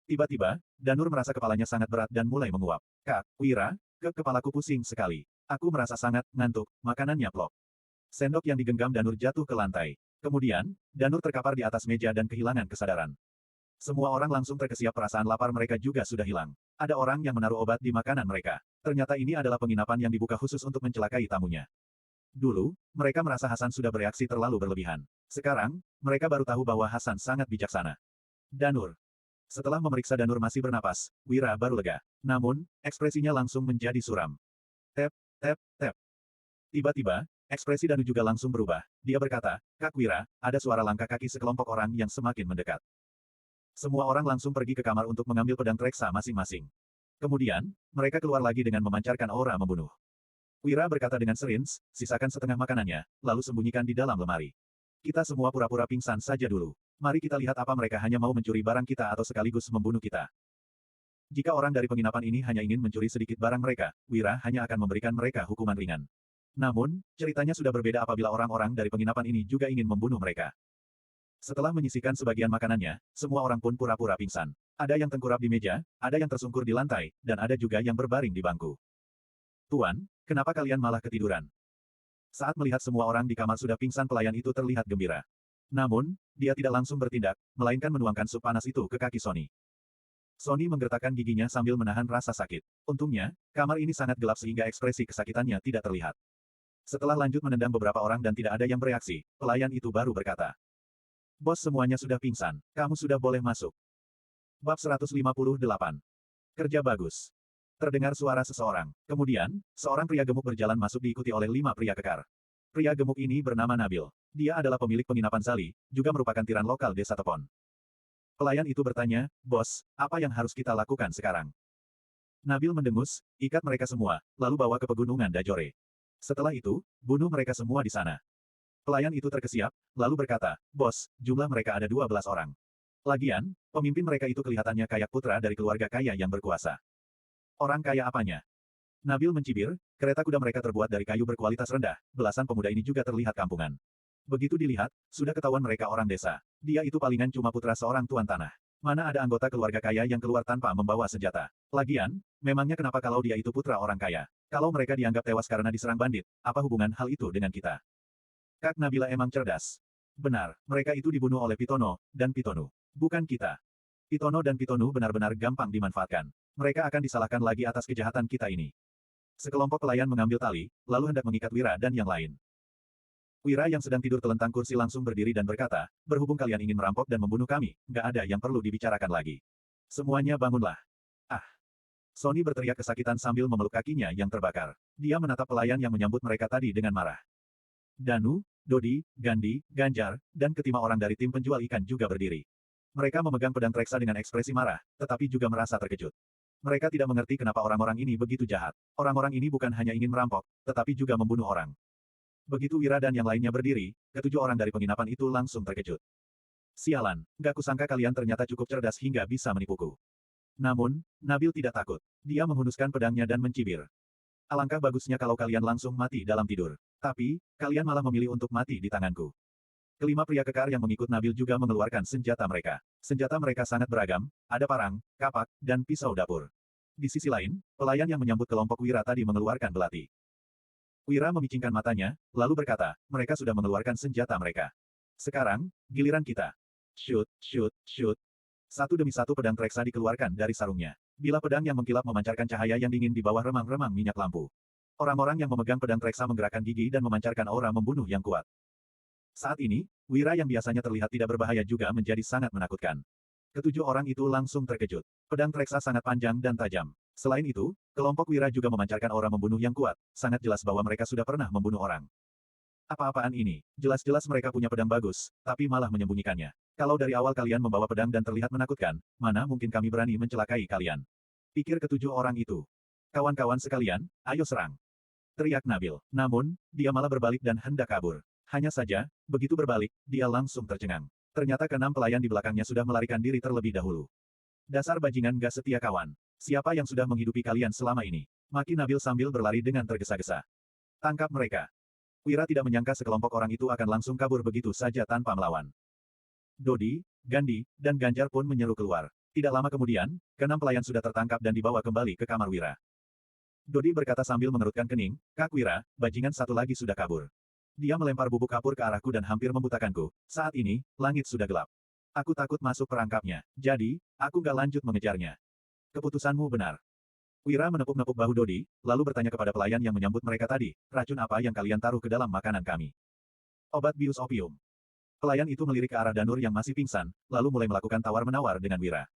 Tiba-tiba, Danur merasa kepalanya sangat berat dan mulai menguap. Kak, Wira, kepalaku pusing sekali. Aku merasa sangat ngantuk, makanannya plok. Sendok yang digenggam Danur jatuh ke lantai. Kemudian, Danur terkapar di atas meja dan kehilangan kesadaran. Semua orang langsung terkesiap, perasaan lapar mereka juga sudah hilang. Ada orang yang menaruh obat di makanan mereka. Ternyata ini adalah penginapan yang dibuka khusus untuk mencelakai tamunya. Dulu, mereka merasa Hasan sudah bereaksi terlalu berlebihan. Sekarang, mereka baru tahu bahwa Hasan sangat bijaksana. Danur. Setelah memeriksa Danur masih bernapas, Wira baru lega. Namun, ekspresinya langsung menjadi suram. Tep, tep, tep. Tiba-tiba, ekspresi Danu juga langsung berubah. Dia berkata, Kak Wira, ada suara langkah kaki sekelompok orang yang semakin mendekat. Semua orang langsung pergi ke kamar untuk mengambil pedang reksa masing-masing. Kemudian, mereka keluar lagi dengan memancarkan aura membunuh. Wira berkata dengan serins, sisakan setengah makanannya, lalu sembunyikan di dalam lemari. Kita semua pura-pura pingsan saja dulu. Mari kita lihat apa mereka hanya mau mencuri barang kita atau sekaligus membunuh kita. Jika orang dari penginapan ini hanya ingin mencuri sedikit barang mereka, Wira hanya akan memberikan mereka hukuman ringan. Namun, ceritanya sudah berbeda apabila orang-orang dari penginapan ini juga ingin membunuh mereka. Setelah menyisihkan sebagian makanannya, semua orang pun pura-pura pingsan. Ada yang tengkurap di meja, ada yang tersungkur di lantai, dan ada juga yang berbaring di bangku. Tuan, kenapa kalian malah ketiduran? Saat melihat semua orang di kamar sudah pingsan, pelayan itu terlihat gembira. Namun, dia tidak langsung bertindak, melainkan menuangkan sup panas itu ke kaki Sony. Sony menggertakkan giginya sambil menahan rasa sakit. Untungnya, kamar ini sangat gelap sehingga ekspresi kesakitannya tidak terlihat. Setelah lanjut menendang beberapa orang dan tidak ada yang bereaksi, pelayan itu baru berkata, "Bos, semuanya sudah pingsan. Kamu sudah boleh masuk." Bab 158. Kerja bagus. Terdengar suara seseorang. Kemudian, seorang pria gemuk berjalan masuk diikuti oleh 5 pria kekar. Pria gemuk ini bernama Nabil. Dia adalah pemilik penginapan Zali, juga merupakan tiran lokal desa Tepon. Pelayan itu bertanya, "Bos, apa yang harus kita lakukan sekarang?" Nabil mendengus, "Ikat mereka semua, lalu bawa ke pegunungan Dajore. Setelah itu, bunuh mereka semua di sana." Pelayan itu terkesiap, lalu berkata, "Bos, jumlah mereka ada 12 orang. Lagian, pemimpin mereka itu kelihatannya kayak putra dari keluarga kaya yang berkuasa." "Orang kaya apanya?" Nabil mencibir, "Kereta kuda mereka terbuat dari kayu berkualitas rendah, belasan pemuda ini juga terlihat kampungan. Begitu dilihat, sudah ketahuan mereka orang desa. Dia itu palingan cuma putra seorang tuan tanah. Mana ada anggota keluarga kaya yang keluar tanpa membawa senjata. Lagian, memangnya kenapa kalau dia itu putra orang kaya? Kalau mereka dianggap tewas karena diserang bandit, apa hubungan hal itu dengan kita?" Kak Nabila emang cerdas. "Benar, mereka itu dibunuh oleh Pitono, dan Pitonu. Bukan kita. Pitono dan Pitonu benar-benar gampang dimanfaatkan. Mereka akan disalahkan lagi atas kejahatan kita ini." Sekelompok pelayan mengambil tali, lalu hendak mengikat Wira dan yang lain. Wira yang sedang tidur telentang kursi langsung berdiri dan berkata, "Berhubung kalian ingin merampok dan membunuh kami, nggak ada yang perlu dibicarakan lagi. Semuanya bangunlah." "Ah!" Sony berteriak kesakitan sambil memeluk kakinya yang terbakar. Dia menatap pelayan yang menyambut mereka tadi dengan marah. Danu, Dodi, Gandhi, Ganjar, dan ketima orang dari tim penjual ikan juga berdiri. Mereka memegang pedang Treksa dengan ekspresi marah, tetapi juga merasa terkejut. Mereka tidak mengerti kenapa orang-orang ini begitu jahat. Orang-orang ini bukan hanya ingin merampok, tetapi juga membunuh orang. Begitu Wira dan yang lainnya berdiri, ketujuh orang dari penginapan itu langsung terkejut. "Sialan, gak kusangka kalian ternyata cukup cerdas hingga bisa menipuku." Namun, Nabil tidak takut. Dia menghunuskan pedangnya dan mencibir. "Alangkah bagusnya kalau kalian langsung mati dalam tidur. Tapi, kalian malah memilih untuk mati di tanganku." Kelima pria kekar yang mengikut Nabil juga mengeluarkan senjata mereka. Senjata mereka sangat beragam, ada parang, kapak, dan pisau dapur. Di sisi lain, pelayan yang menyambut kelompok Wira tadi mengeluarkan belati. Wira memicingkan matanya, lalu berkata, "Mereka sudah mengeluarkan senjata mereka. Sekarang, giliran kita." Shoot, shoot, shoot. Satu demi satu pedang Treksa dikeluarkan dari sarungnya. Bilah pedang yang mengkilap memancarkan cahaya yang dingin di bawah remang-remang minyak lampu. Orang-orang yang memegang pedang Treksa menggerakkan gigi dan memancarkan aura membunuh yang kuat. Saat ini, Wira yang biasanya terlihat tidak berbahaya juga menjadi sangat menakutkan. Ketujuh orang itu langsung terkejut. Pedang Treksa sangat panjang dan tajam. Selain itu, kelompok Wira juga memancarkan aura membunuh yang kuat, sangat jelas bahwa mereka sudah pernah membunuh orang. Apa-apaan ini? Jelas-jelas mereka punya pedang bagus, tapi malah menyembunyikannya. Kalau dari awal kalian membawa pedang dan terlihat menakutkan, mana mungkin kami berani mencelakai kalian? Pikir ketujuh orang itu. "Kawan-kawan sekalian, ayo serang!" teriak Nabil. Namun, dia malah berbalik dan hendak kabur. Hanya saja, begitu berbalik, dia langsung tercengang. Ternyata keenam pelayan di belakangnya sudah melarikan diri terlebih dahulu. "Dasar bajingan gak setia kawan. Siapa yang sudah menghidupi kalian selama ini?" maki Nabil sambil berlari dengan tergesa-gesa. "Tangkap mereka." Wira tidak menyangka sekelompok orang itu akan langsung kabur begitu saja tanpa melawan. Dodi, Gandhi, dan Ganjar pun menyeru keluar. Tidak lama kemudian, keenam pelayan sudah tertangkap dan dibawa kembali ke kamar Wira. Dodi berkata sambil mengerutkan kening, "Kak Wira, bajingan satu lagi sudah kabur. Dia melempar bubuk kapur ke arahku dan hampir membutakanku. Saat ini, langit sudah gelap. Aku takut masuk perangkapnya. Jadi, aku gak lanjut mengejarnya." "Keputusanmu benar." Wira menepuk-nepuk bahu Dodi, lalu bertanya kepada pelayan yang menyambut mereka tadi, "Racun apa yang kalian taruh ke dalam makanan kami?" "Obat bius opium." Pelayan itu melirik ke arah Danur yang masih pingsan, lalu mulai melakukan tawar-menawar dengan Wira.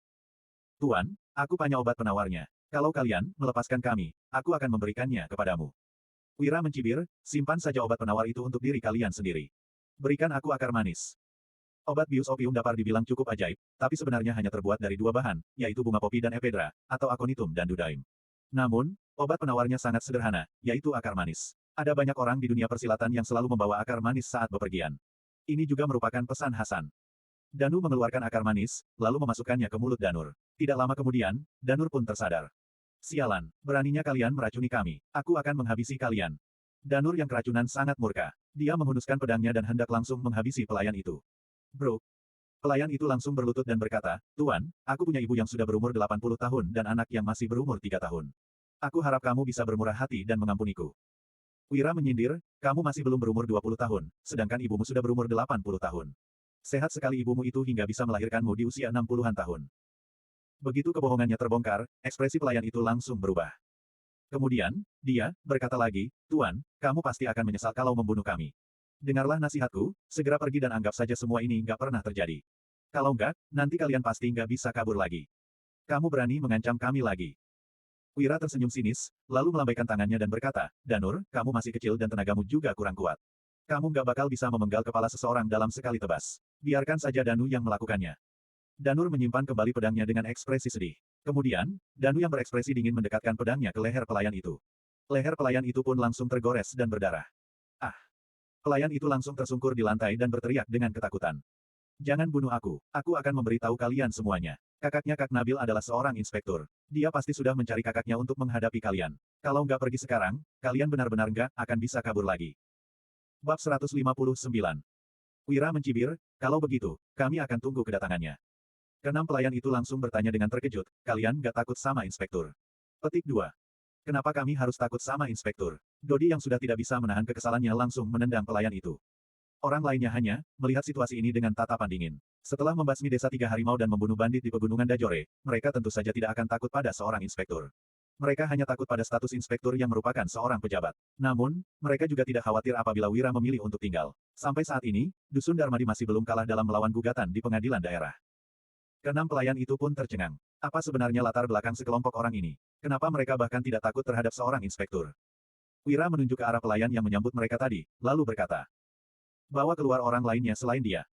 "Tuan, aku punya obat penawarnya. Kalau kalian melepaskan kami, aku akan memberikannya kepadamu." Wira mencibir, "Simpan saja obat penawar itu untuk diri kalian sendiri. Berikan aku akar manis." Obat bius opium dapat dibilang cukup ajaib, tapi sebenarnya hanya terbuat dari dua bahan, yaitu bunga popi dan ephedra, atau aconitum dan dudaim. Namun, obat penawarnya sangat sederhana, yaitu akar manis. Ada banyak orang di dunia persilatan yang selalu membawa akar manis saat bepergian. Ini juga merupakan pesan Hasan. Danu mengeluarkan akar manis, lalu memasukkannya ke mulut Danur. Tidak lama kemudian, Danur pun tersadar. Sialan, beraninya kalian meracuni kami. Aku akan menghabisi kalian. Danur yang keracunan sangat murka. Dia menghunuskan pedangnya dan hendak langsung menghabisi pelayan itu. Bro. Pelayan itu langsung berlutut dan berkata, Tuan, aku punya ibu yang sudah berumur 80 tahun dan anak yang masih berumur 3 tahun. Aku harap kamu bisa bermurah hati dan mengampuniku. Wira menyindir, kamu masih belum berumur 20 tahun, sedangkan ibumu sudah berumur 80 tahun. Sehat sekali ibumu itu hingga bisa melahirkanmu di usia 60-an tahun. Begitu kebohongannya terbongkar, ekspresi pelayan itu langsung berubah. Kemudian, dia berkata lagi, Tuan, kamu pasti akan menyesal kalau membunuh kami. Dengarlah nasihatku, segera pergi dan anggap saja semua ini nggak pernah terjadi. Kalau enggak, nanti kalian pasti nggak bisa kabur lagi. Kamu berani mengancam kami lagi. Wira tersenyum sinis, lalu melambaikan tangannya dan berkata, Danur, kamu masih kecil dan tenagamu juga kurang kuat. Kamu nggak bakal bisa memenggal kepala seseorang dalam sekali tebas. Biarkan saja Danu yang melakukannya. Danur menyimpan kembali pedangnya dengan ekspresi sedih. Kemudian, Danu yang berekspresi dingin mendekatkan pedangnya ke leher pelayan itu. Leher pelayan itu pun langsung tergores dan berdarah. Ah! Pelayan itu langsung tersungkur di lantai dan berteriak dengan ketakutan. Jangan bunuh aku. Aku akan memberitahu kalian semuanya. Kakaknya Kak Nabil adalah seorang inspektur. Dia pasti sudah mencari kakaknya untuk menghadapi kalian. Kalau nggak pergi sekarang, kalian benar-benar nggak akan bisa kabur lagi. Bab 159. Wira mencibir, kalau begitu, kami akan tunggu kedatangannya. Keenam pelayan itu langsung bertanya dengan terkejut, kalian nggak takut sama inspektur? Petik 2. Kenapa kami harus takut sama inspektur? Dodi yang sudah tidak bisa menahan kekesalannya langsung menendang pelayan itu. Orang lainnya hanya melihat situasi ini dengan tatapan dingin. Setelah membasmi desa 3 harimau dan membunuh bandit di pegunungan Dajore, mereka tentu saja tidak akan takut pada seorang inspektur. Mereka hanya takut pada status inspektur yang merupakan seorang pejabat. Namun, mereka juga tidak khawatir apabila Wira memilih untuk tinggal. Sampai saat ini, Dusun Darmadi masih belum kalah dalam melawan gugatan di pengadilan daerah. Keenam pelayan itu pun tercengang. Apa sebenarnya latar belakang sekelompok orang ini? Kenapa mereka bahkan tidak takut terhadap seorang inspektur? Wira menunjuk ke arah pelayan yang menyambut mereka tadi, lalu berkata, bawa keluar orang lainnya selain dia.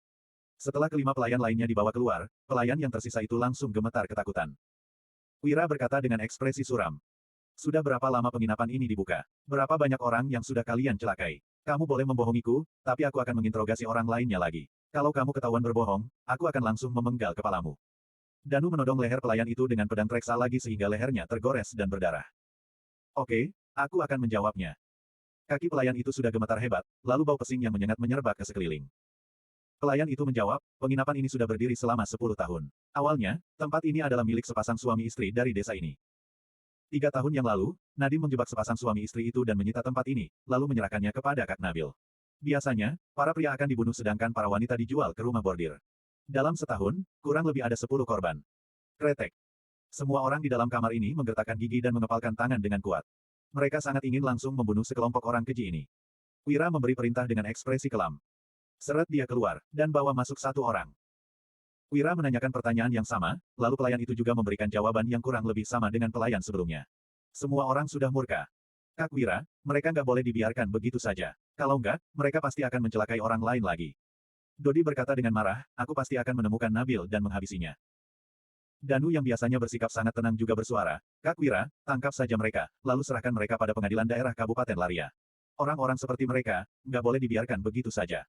Setelah kelima pelayan lainnya dibawa keluar, pelayan yang tersisa itu langsung gemetar ketakutan. Wira berkata dengan ekspresi suram. Sudah berapa lama penginapan ini dibuka? Berapa banyak orang yang sudah kalian celakai? Kamu boleh membohongiku, tapi aku akan menginterogasi orang lainnya lagi. Kalau kamu ketahuan berbohong, aku akan langsung memenggal kepalamu. Danu menodong leher pelayan itu dengan pedang treksa lagi sehingga lehernya tergores dan berdarah. Oke, aku akan menjawabnya. Kaki pelayan itu sudah gemetar hebat, lalu bau pesing yang menyengat menyerbat ke sekeliling. Pelayan itu menjawab, penginapan ini sudah berdiri selama 10 tahun. Awalnya, tempat ini adalah milik sepasang suami istri dari desa ini. 3 tahun yang lalu, Nadim menjebak sepasang suami istri itu dan menyita tempat ini, lalu menyerahkannya kepada Kak Nabil. Biasanya, para pria akan dibunuh sedangkan para wanita dijual ke rumah bordir. Dalam setahun, kurang lebih ada 10 korban. Kretek. Semua orang di dalam kamar ini menggertakkan gigi dan mengepalkan tangan dengan kuat. Mereka sangat ingin langsung membunuh sekelompok orang keji ini. Wira memberi perintah dengan ekspresi kelam. Seret dia keluar, dan bawa masuk satu orang. Wira menanyakan pertanyaan yang sama, lalu pelayan itu juga memberikan jawaban yang kurang lebih sama dengan pelayan sebelumnya. Semua orang sudah murka. Kak Wira, mereka nggak boleh dibiarkan begitu saja. Kalau nggak, mereka pasti akan mencelakai orang lain lagi. Dodi berkata dengan marah, aku pasti akan menemukan Nabil dan menghabisinya. Danu yang biasanya bersikap sangat tenang juga bersuara, Kak Wira, tangkap saja mereka, lalu serahkan mereka pada pengadilan daerah Kabupaten Laria. Orang-orang seperti mereka, nggak boleh dibiarkan begitu saja.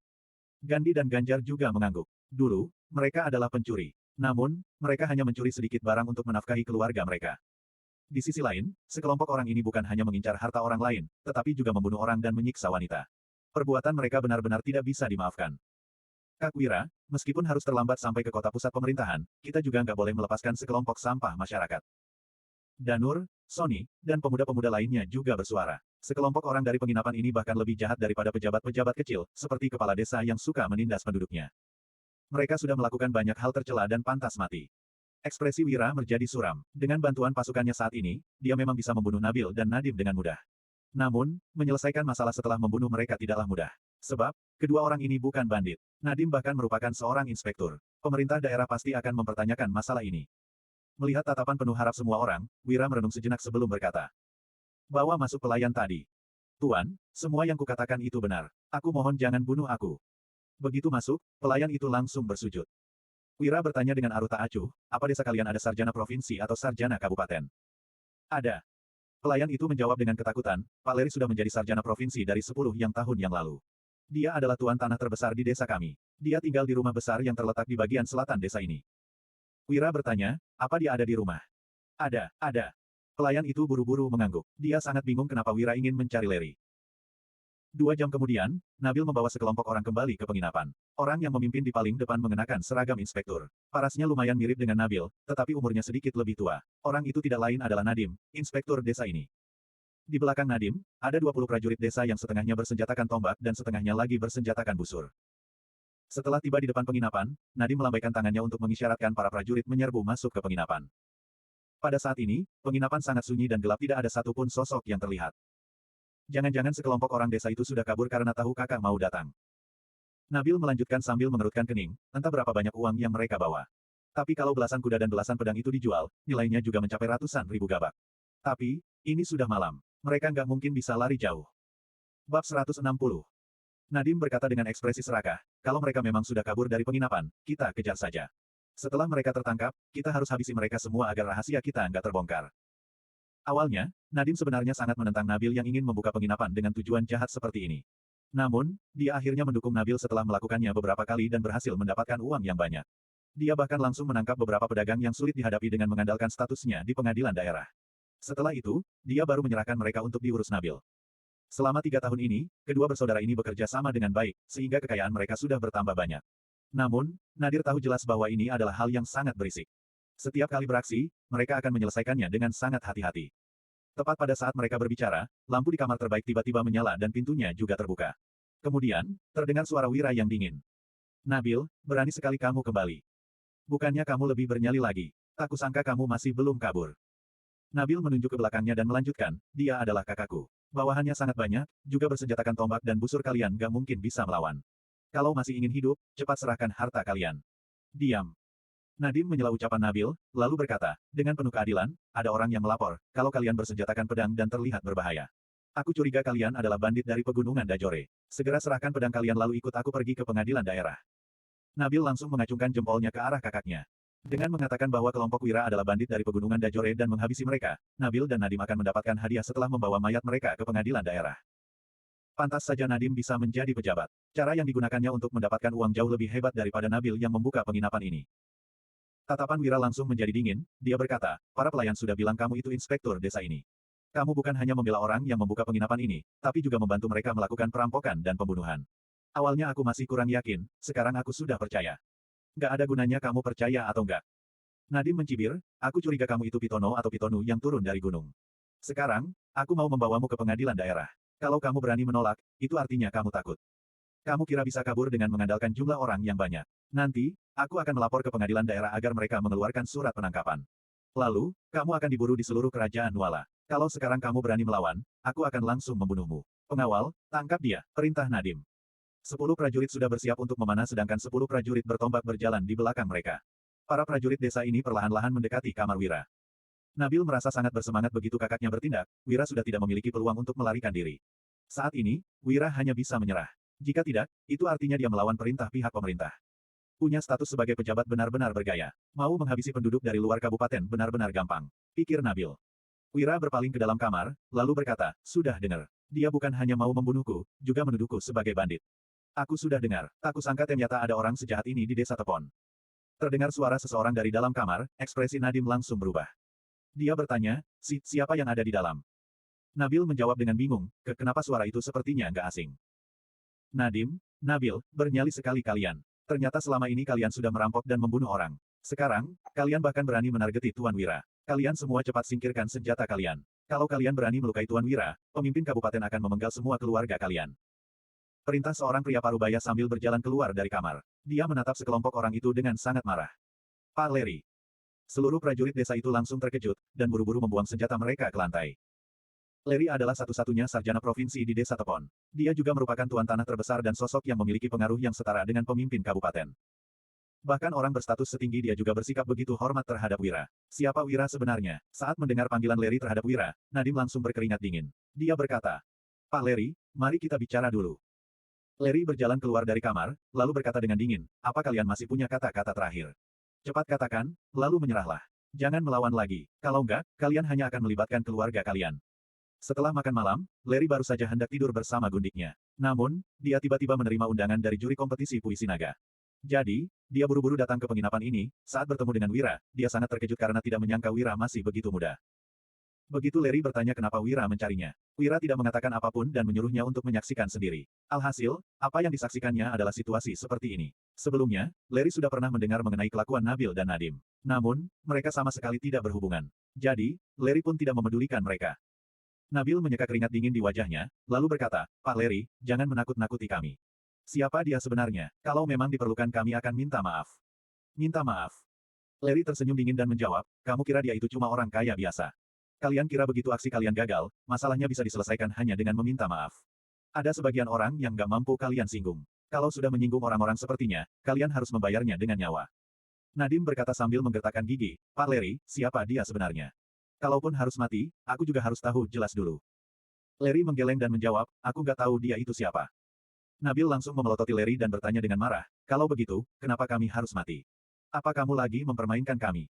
Gandhi dan Ganjar juga mengangguk. Dulu, mereka adalah pencuri. Namun, mereka hanya mencuri sedikit barang untuk menafkahi keluarga mereka. Di sisi lain, sekelompok orang ini bukan hanya mengincar harta orang lain, tetapi juga membunuh orang dan menyiksa wanita. Perbuatan mereka benar-benar tidak bisa dimaafkan. Kak Wira, meskipun harus terlambat sampai ke kota pusat pemerintahan, kita juga nggak boleh melepaskan sekelompok sampah masyarakat. Danur, Sony, dan pemuda-pemuda lainnya juga bersuara. Sekelompok orang dari penginapan ini bahkan lebih jahat daripada pejabat-pejabat kecil, seperti kepala desa yang suka menindas penduduknya. Mereka sudah melakukan banyak hal tercela dan pantas mati. Ekspresi Wira menjadi suram. Dengan bantuan pasukannya saat ini, dia memang bisa membunuh Nabil dan Nadim dengan mudah. Namun, menyelesaikan masalah setelah membunuh mereka tidaklah mudah. Sebab, kedua orang ini bukan bandit. Nadim bahkan merupakan seorang inspektur. Pemerintah daerah pasti akan mempertanyakan masalah ini. Melihat tatapan penuh harap semua orang, Wira merenung sejenak sebelum berkata. Bawa masuk pelayan tadi. Tuan, semua yang kukatakan itu benar. Aku mohon jangan bunuh aku. Begitu masuk, pelayan itu langsung bersujud. Wira bertanya dengan aruh tak acuh, apa desa kalian ada sarjana provinsi atau sarjana kabupaten? Ada. Pelayan itu menjawab dengan ketakutan, Pak Leri sudah menjadi sarjana provinsi dari 10 yang tahun yang lalu. Dia adalah tuan tanah terbesar di desa kami. Dia tinggal di rumah besar yang terletak di bagian selatan desa ini. Wira bertanya, apa dia ada di rumah? Ada. Pelayan itu buru-buru mengangguk. Dia sangat bingung kenapa Wira ingin mencari Leri. 2 jam kemudian, Nabil membawa sekelompok orang kembali ke penginapan. Orang yang memimpin di paling depan mengenakan seragam inspektur. Parasnya lumayan mirip dengan Nabil, tetapi umurnya sedikit lebih tua. Orang itu tidak lain adalah Nadim, inspektur desa ini. Di belakang Nadim, ada 20 prajurit desa yang setengahnya bersenjatakan tombak dan setengahnya lagi bersenjatakan busur. Setelah tiba di depan penginapan, Nadim melambaikan tangannya untuk mengisyaratkan para prajurit menyerbu masuk ke penginapan. Pada saat ini, penginapan sangat sunyi dan gelap, tidak ada satupun sosok yang terlihat. Jangan-jangan sekelompok orang desa itu sudah kabur karena tahu kakak mau datang. Nabil melanjutkan sambil mengerutkan kening, entah berapa banyak uang yang mereka bawa. Tapi kalau belasan kuda dan belasan pedang itu dijual, nilainya juga mencapai ratusan ribu gabak. Tapi, ini sudah malam. Mereka nggak mungkin bisa lari jauh. Bab 160. Nadim berkata dengan ekspresi serakah, kalau mereka memang sudah kabur dari penginapan, kita kejar saja. Setelah mereka tertangkap, kita harus habisi mereka semua agar rahasia kita nggak terbongkar. Awalnya, Nadim sebenarnya sangat menentang Nabil yang ingin membuka penginapan dengan tujuan jahat seperti ini. Namun, dia akhirnya mendukung Nabil setelah melakukannya beberapa kali dan berhasil mendapatkan uang yang banyak. Dia bahkan langsung menangkap beberapa pedagang yang sulit dihadapi dengan mengandalkan statusnya di pengadilan daerah. Setelah itu, dia baru menyerahkan mereka untuk diurus Nabil. Selama 3 tahun ini, kedua bersaudara ini bekerja sama dengan baik, sehingga kekayaan mereka sudah bertambah banyak. Namun, Nadir tahu jelas bahwa ini adalah hal yang sangat berisik. Setiap kali beraksi, mereka akan menyelesaikannya dengan sangat hati-hati. Tepat pada saat mereka berbicara, lampu di kamar terbaik tiba-tiba menyala dan pintunya juga terbuka. Kemudian, terdengar suara Wira yang dingin. Nabil, berani sekali kamu kembali. Bukannya kamu lebih bernyali lagi. Tak kusangka kamu masih belum kabur. Nabil menunjuk ke belakangnya dan melanjutkan, dia adalah kakakku. Bawahannya sangat banyak, juga bersenjatakan tombak dan busur, kalian gak mungkin bisa melawan. Kalau masih ingin hidup, cepat serahkan harta kalian. Diam. Nadim menyela ucapan Nabil, lalu berkata, dengan penuh keadilan, ada orang yang melapor, kalau kalian bersenjatakan pedang dan terlihat berbahaya. Aku curiga kalian adalah bandit dari pegunungan Dajore. Segera serahkan pedang kalian lalu ikut aku pergi ke pengadilan daerah. Nabil langsung mengacungkan jempolnya ke arah kakaknya. Dengan mengatakan bahwa kelompok Wira adalah bandit dari pegunungan Dajore dan menghabisi mereka, Nabil dan Nadim akan mendapatkan hadiah setelah membawa mayat mereka ke pengadilan daerah. Pantas saja Nadim bisa menjadi pejabat. Cara yang digunakannya untuk mendapatkan uang jauh lebih hebat daripada Nabil yang membuka penginapan ini. Tatapan Wira langsung menjadi dingin, dia berkata, para pelayan sudah bilang kamu itu inspektur desa ini. Kamu bukan hanya membela orang yang membuka penginapan ini, tapi juga membantu mereka melakukan perampokan dan pembunuhan. Awalnya aku masih kurang yakin, sekarang aku sudah percaya. Gak ada gunanya kamu percaya atau enggak. Nadim mencibir, aku curiga kamu itu Pitono atau Pitonu yang turun dari gunung. Sekarang, aku mau membawamu ke pengadilan daerah. Kalau kamu berani menolak, itu artinya kamu takut. Kamu kira bisa kabur dengan mengandalkan jumlah orang yang banyak. Nanti, aku akan melapor ke pengadilan daerah agar mereka mengeluarkan surat penangkapan. Lalu, kamu akan diburu di seluruh kerajaan Nuala. Kalau sekarang kamu berani melawan, aku akan langsung membunuhmu. Pengawal, tangkap dia, perintah Nadim. 10 prajurit sudah bersiap untuk memanah sedangkan 10 prajurit bertombak berjalan di belakang mereka. Para prajurit desa ini perlahan-lahan mendekati kamar Wira. Nabil merasa sangat bersemangat begitu kakaknya bertindak, Wira sudah tidak memiliki peluang untuk melarikan diri. Saat ini, Wira hanya bisa menyerah. Jika tidak, itu artinya dia melawan perintah pihak pemerintah. Punya status sebagai pejabat benar-benar bergaya. Mau menghabisi penduduk dari luar kabupaten benar-benar gampang. Pikir Nabil. Wira berpaling ke dalam kamar, lalu berkata, sudah dengar. Dia bukan hanya mau membunuhku, juga menuduhku sebagai bandit. Aku sudah dengar, tak kusangka ternyata ada orang sejahat ini di desa Tepon. Terdengar suara seseorang dari dalam kamar, ekspresi Nadim langsung berubah. Dia bertanya, siapa yang ada di dalam? Nabil menjawab dengan bingung, kenapa suara itu sepertinya nggak asing. Nabil, bernyali sekali kalian. Ternyata selama ini kalian sudah merampok dan membunuh orang. Sekarang, kalian bahkan berani menargeti Tuan Wira. Kalian semua cepat singkirkan senjata kalian. Kalau kalian berani melukai Tuan Wira, pemimpin kabupaten akan memenggal semua keluarga kalian. Perintah seorang pria parubaya sambil berjalan keluar dari kamar. Dia menatap sekelompok orang itu dengan sangat marah. Pak Leri. Seluruh prajurit desa itu langsung terkejut, dan buru-buru membuang senjata mereka ke lantai. Leri adalah satu-satunya sarjana provinsi di desa Tepon. Dia juga merupakan tuan tanah terbesar dan sosok yang memiliki pengaruh yang setara dengan pemimpin kabupaten. Bahkan orang berstatus setinggi dia juga bersikap begitu hormat terhadap Wira. Siapa Wira sebenarnya? Saat mendengar panggilan Leri terhadap Wira, Nadim langsung berkeringat dingin. Dia berkata, Pak Leri, mari kita bicara dulu. Larry berjalan keluar dari kamar, lalu berkata dengan dingin, apa kalian masih punya kata-kata terakhir? Cepat katakan, lalu menyerahlah. Jangan melawan lagi. Kalau enggak, kalian hanya akan melibatkan keluarga kalian. Setelah makan malam, Larry baru saja hendak tidur bersama gundiknya. Namun, dia tiba-tiba menerima undangan dari juri kompetisi puisi naga. Jadi, dia buru-buru datang ke penginapan ini. Saat bertemu dengan Wira, dia sangat terkejut karena tidak menyangka Wira masih begitu muda. Begitu Larry bertanya kenapa Wira mencarinya. Wira tidak mengatakan apapun dan menyuruhnya untuk menyaksikan sendiri. Alhasil, apa yang disaksikannya adalah situasi seperti ini. Sebelumnya, Larry sudah pernah mendengar mengenai kelakuan Nabil dan Nadim. Namun, mereka sama sekali tidak berhubungan. Jadi, Larry pun tidak memedulikan mereka. Nabil menyeka keringat dingin di wajahnya, lalu berkata, Pak Larry, jangan menakut-nakuti kami. Siapa dia sebenarnya? Kalau memang diperlukan kami akan minta maaf. Minta maaf. Larry tersenyum dingin dan menjawab, kamu kira dia itu cuma orang kaya biasa. Kalian kira begitu aksi kalian gagal, masalahnya bisa diselesaikan hanya dengan meminta maaf. Ada sebagian orang yang gak mampu kalian singgung. Kalau sudah menyinggung orang-orang sepertinya, kalian harus membayarnya dengan nyawa. Nadim berkata sambil menggertakkan gigi, Pak Larry, siapa dia sebenarnya? Kalaupun harus mati, aku juga harus tahu jelas dulu. Larry menggeleng dan menjawab, aku gak tahu dia itu siapa. Nabil langsung memelototi Larry dan bertanya dengan marah, kalau begitu, kenapa kami harus mati? Apa kamu lagi mempermainkan kami?